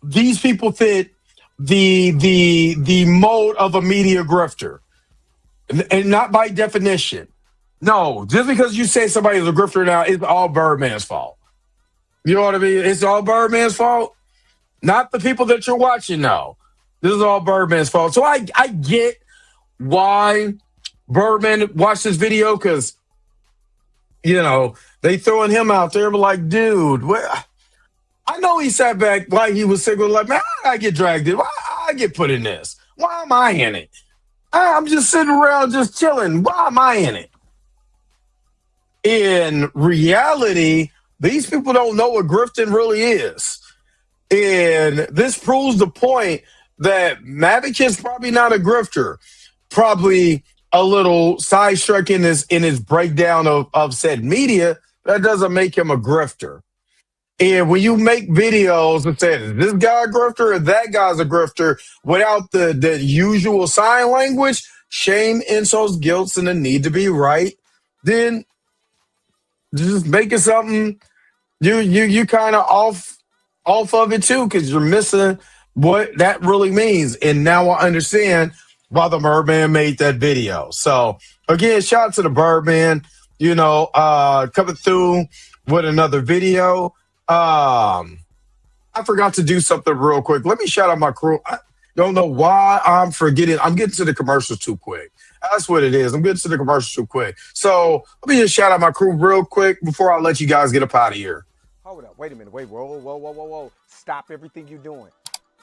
these people fit the mode of a media grifter. And not by definition. No, just because you say somebody's a grifter now, it's all Birdman's fault. You know what I mean? It's all Birdman's fault. Not the people that you're watching now. This is all Birdman's fault. So I get why Birdman watched this video, because, they throwing him out there, but like, dude, I know he sat back while he was single, like, man, I get dragged in. Why I get put in this? Why am I in it? I'm just sitting around just chilling. Why am I in it? In reality, these people don't know what grifting really is. And this proves the point that Mavic is probably not a grifter. Probably a little sidetrack in his breakdown of said media. That doesn't make him a grifter. And when you make videos and say, is this guy a grifter or that guy's a grifter, without the usual sign language, shame, insults, guilt, and the need to be right, then just making something you kind of off of it too, because you're missing what that really means. And now I understand why the Birdman made that video. So again, shout out to the Birdman, coming through with another video. I forgot to do something real quick. Let me shout out my crew. I don't know why I'm forgetting. I'm getting to the commercials too quick. That's what it is. I'm getting to the commercials too quick. So let me just shout out my crew real quick before I let you guys get up out of here. Hold up. Wait a minute. Wait. Whoa. Stop everything you're doing.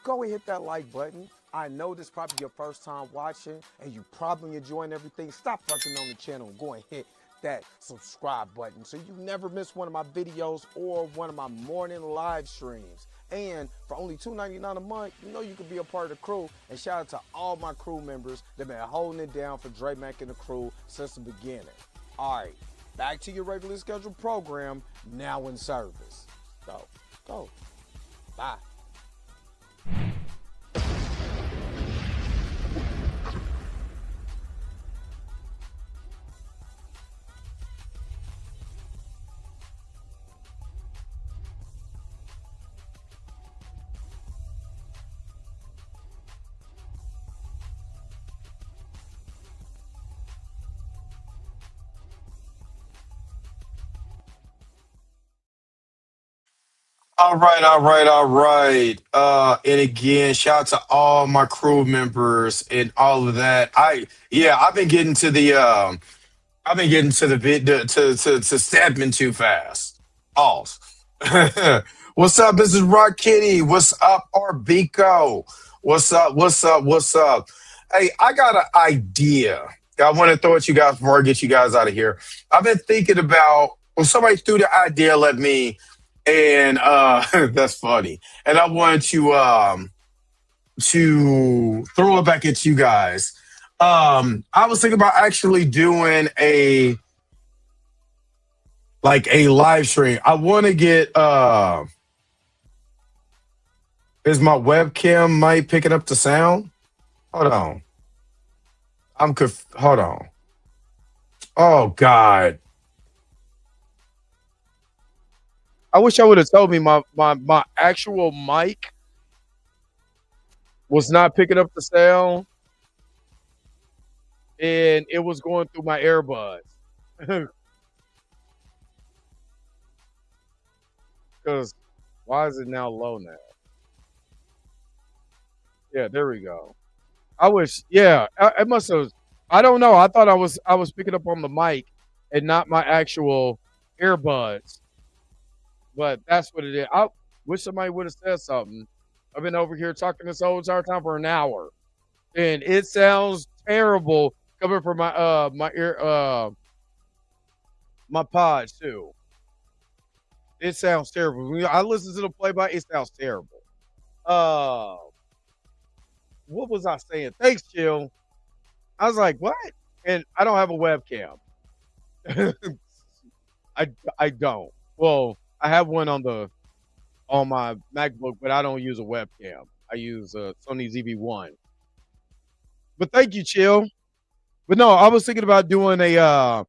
Go and hit that like button. I know this is probably your first time watching, and you probably enjoying everything. Stop fucking on the channel and go and hit that subscribe button so you never miss one of my videos or one of my morning live streams. And for only $2.99 a month, you can be a part of the crew. And shout out to all my crew members that been holding it down for Dre Mack and the crew since the beginning. All right, Back to your regularly scheduled program, now in service. Go. Bye. All right. And again, shout out to all my crew members and all of that. I've been getting to the to stepping too fast. Alls. What's up? This is Rock Kitty. What's up, Arbico? What's up? Hey, I got an idea. I want to throw at you guys before I get you guys out of here. I've been thinking about, well, somebody threw the idea at me, and that's funny. And I wanted to throw it back at you guys. I was thinking about actually doing a live stream. I want to get is my webcam mic picking up the sound? Hold on. Hold on. Oh God. I wish I would have told me my actual mic was not picking up the sound and it was going through my earbuds. Because why is it now low now? Yeah, there we go. I must have. I don't know. I thought I was picking up on the mic and not my actual earbuds. But that's what it is. I wish somebody would have said something. I've been over here talking this whole entire time for an hour, and it sounds terrible coming from my ear my pod too. It sounds terrible. When I listen to the play-by, it sounds terrible. What was I saying? Thanks, Chill. I was like, what? And I don't have a webcam. I don't. Well, I have one on my MacBook, but I don't use a webcam. I use a Sony ZV-1. But thank you, Chill. But no, I was thinking about doing a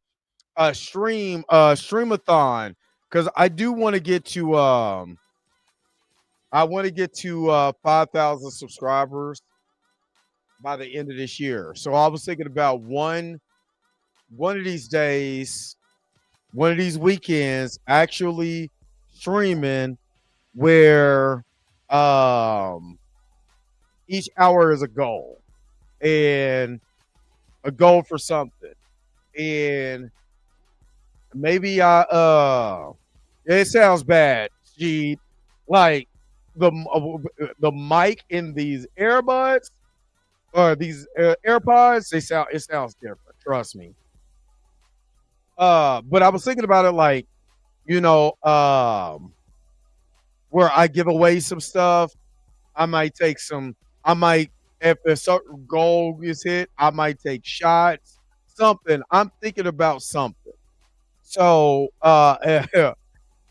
streamathon, because I do want to get to 5,000 subscribers by the end of this year. So I was thinking about one of these days, one of these weekends, actually streaming where each hour is a goal and a goal for something. And maybe it sounds bad, G, like the mic in these earbuds or these AirPods, it sounds different. Trust me. But I was thinking about it like, where I give away some stuff. If a certain goal is hit, I might take shots, something. I'm thinking about something. So,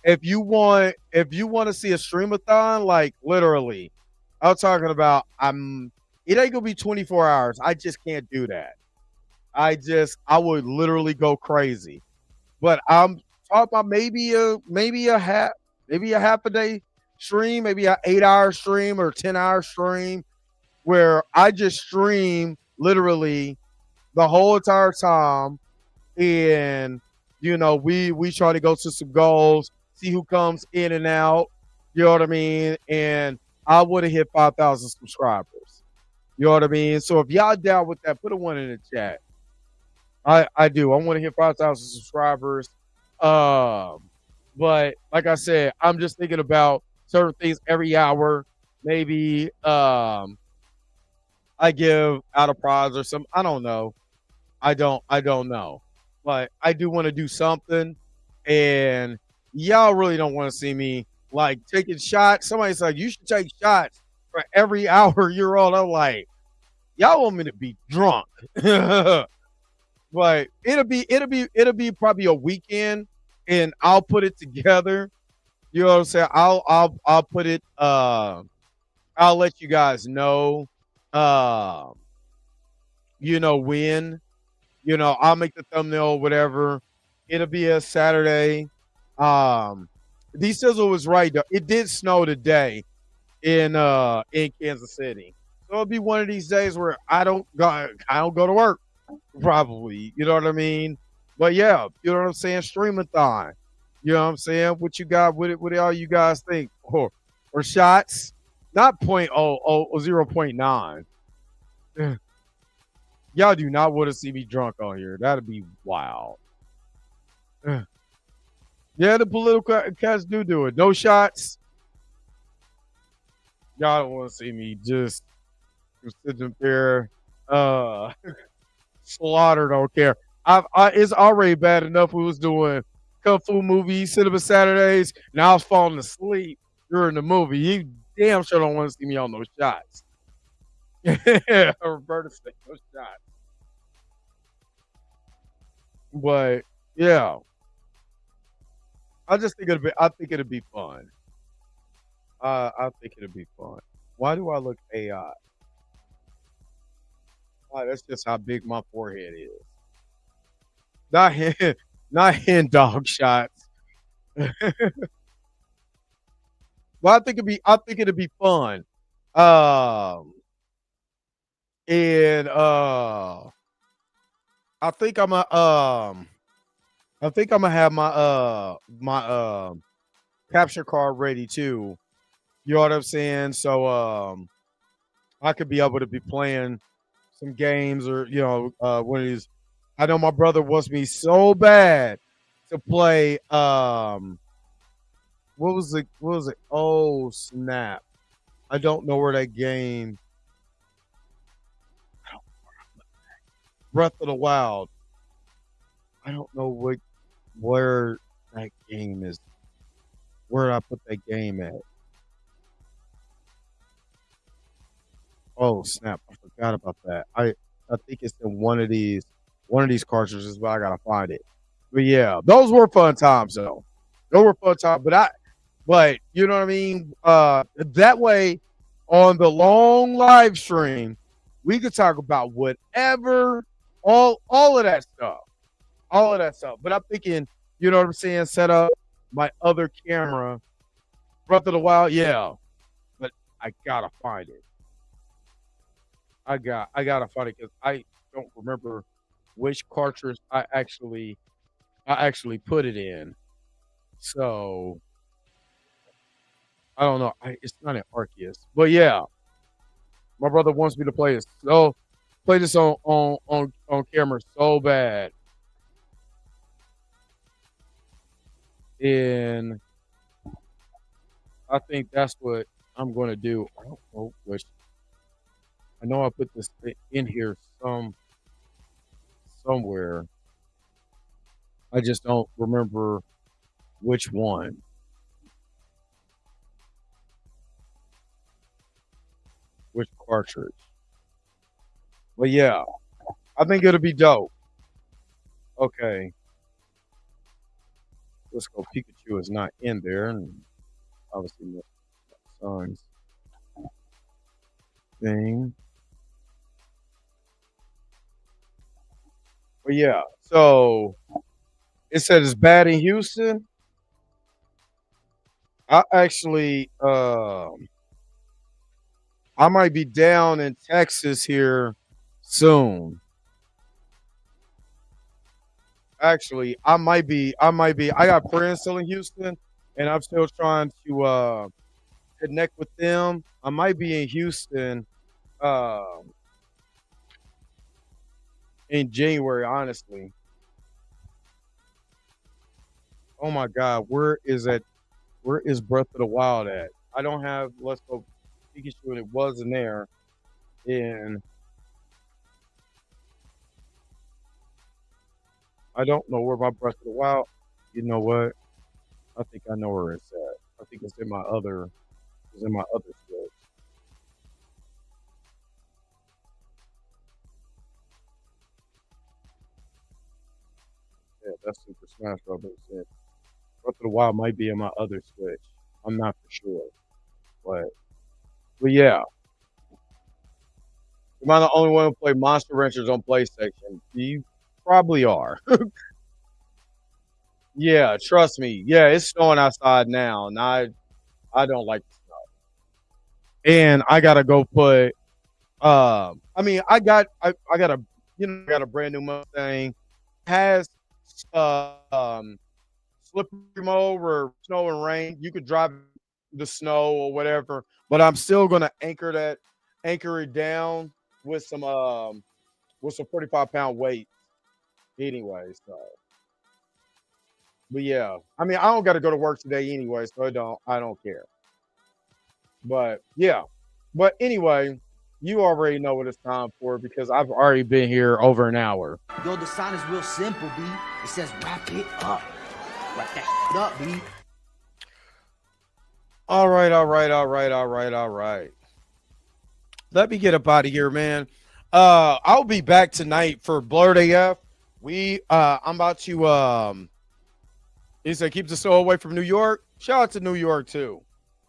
if you want to see a streamathon, like literally, I'm talking about, it ain't gonna be 24 hours. I just can't do that. I would literally go crazy. But I'm talking about maybe a half a day stream, maybe an 8-hour stream or 10-hour stream, where I just stream literally the whole entire time, and we try to go to some goals, see who comes in and out. You know what I mean? And I would have hit 5,000 subscribers. You know what I mean? So if y'all down with that, put a 1 in the chat. I do. I want to hit 5,000 subscribers. But like I said, I'm just thinking about certain things every hour. Maybe I give out a prize or something. I don't know. I don't know. But I do want to do something. And y'all really don't want to see me like taking shots. Somebody's like, you should take shots for every hour you're on. I'm like, y'all want me to be drunk. But it'll be probably a weekend, and I'll put it together. You know what I'm saying? I'll put it. I'll let you guys know. You know when. You know, I'll make the thumbnail or whatever. It'll be a Saturday. D Sizzle was right though. It did snow today in Kansas City. So it'll be one of these days where I don't go to work. Probably. You know what I mean? But yeah, you know what I'm saying? Streamathon. You know what I'm saying? What you got? What all you guys think? Or shots? Not 0.9. Y'all do not want to see me drunk on here. That'd be wild. Yeah, the political cats do it. No shots. Y'all don't want to see me just sitting there slaughtered. Don't care. It's already bad enough we was doing Kung Fu movies, Cinema Saturdays, and I was falling asleep during the movie. You damn sure don't want to see me on those shots. Roberta said no shots. But yeah, I think it'll be fun. I think it'll be fun. Why do I look AI? That's just how big my forehead is. Not hand dog shots. Well, I think it'll be fun. And I think I'm gonna have my capture card ready too. You know what I'm saying? So I could be able to be playing some games or one of these. I know my brother wants me so bad to play what was it? Oh snap. I don't know where that game. Breath of the Wild. I don't know where that game is. Where did I put that game at? Oh snap! I forgot about that. I think it's in one of these cartridges, but I gotta find it. But yeah, those were fun times though. Those were fun times. But you know what I mean? That way on the long live stream, we could talk about whatever, all of that stuff. All of that stuff. But I'm thinking, you know what I'm saying, set up my other camera. Breath of the Wild, yeah. But I gotta find it. I gotta find it because I don't remember which cartridge I actually put it in. So I don't know. It's not an Arceus. But yeah. My brother wants me to play this. So play this on camera so bad. And I think that's what I'm going to do. I don't know which. I know I put this in here somewhere. I just don't remember which one. Which cartridge. But yeah, I think it'll be dope. Okay. Let's go. Pikachu is not in there. And obviously, my son's thing. But yeah, so it said it's bad in Houston. I actually, I might be down in Texas here soon. Actually, I might be. I got friends still in Houston, and I'm still trying to connect with them. I might be in Houston in January, honestly. Oh my God, where is Breath of the Wild at? I don't have Let's Go Pikachu, and it wasn't there. And I don't know where my Breath of the Wild. You know what? I think I know where it's at. I think it's in my other Switch. That's Super Smash Bros. Breath of the Wild might be in my other Switch. I'm not for sure. But yeah. Am I the only one who played Monster Ranchers on PlayStation? You probably are. Yeah, trust me. Yeah, it's snowing outside now, and I don't like the snow. And I gotta go put. I got a brand new Mustang. Has slippery mode where snow and rain, you could drive the snow or whatever, but I'm still gonna anchor it down with some 45-pound weight anyway. So, but yeah, I don't got to go to work today anyway, so I don't care. But yeah, but anyway, you already know what it's time for because I've already been here over an hour. Yo, the sign is real simple, B. It says wrap it up. Wrap that shit up, B. All right. Let me get up out of here, man. I'll be back tonight for Blurred AF. I'm about to he said keep the snow away from New York. Shout out to New York too.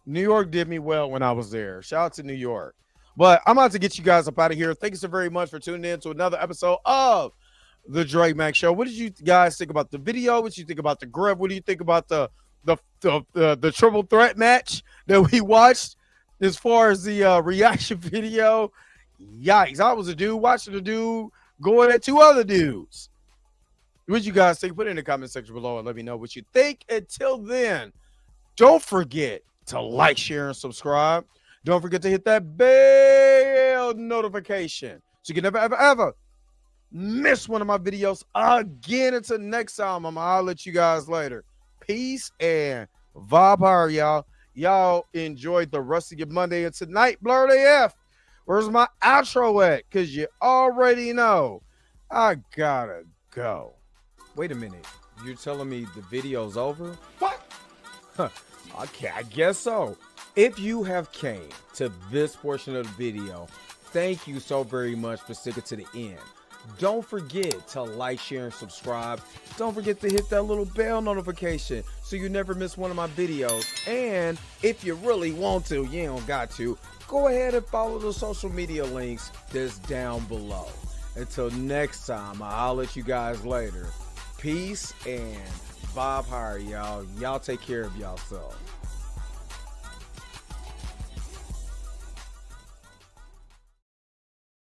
New York did me well when I was there. Shout out to New York. But I'm about to get you guys up out of here. Thank you so very much for tuning in to another episode of the Dre Mac Show. What did you guys think about the video? What did you think about the Grift? What do you think about the triple threat match that we watched as far as the reaction video? Yikes. I was a dude watching a dude going at two other dudes. What you guys think? Put it in the comment section below and let me know what you think. Until then, don't forget to like, share, and subscribe. Don't forget to hit that bell notification so you can never, ever, ever miss one of my videos again. Until next time, I'm going to holler at you guys later. Peace and vibe higher, y'all. Y'all enjoy the rest of your Monday. And tonight, Blurred AF, where's my outro at? Because you already know I gotta go. Wait a minute. You're telling me the video's over? What? Okay, I guess so. If you have came to this portion of the video, thank you so very much for sticking to the end. Don't forget to like, share, and subscribe. Don't forget to hit that little bell notification so you never miss one of my videos. And if you really want to, you don't got to, go ahead and follow the social media links that's down below. Until next time, I'll let you guys later. Peace and vibe higher, y'all. Y'all take care of yourself.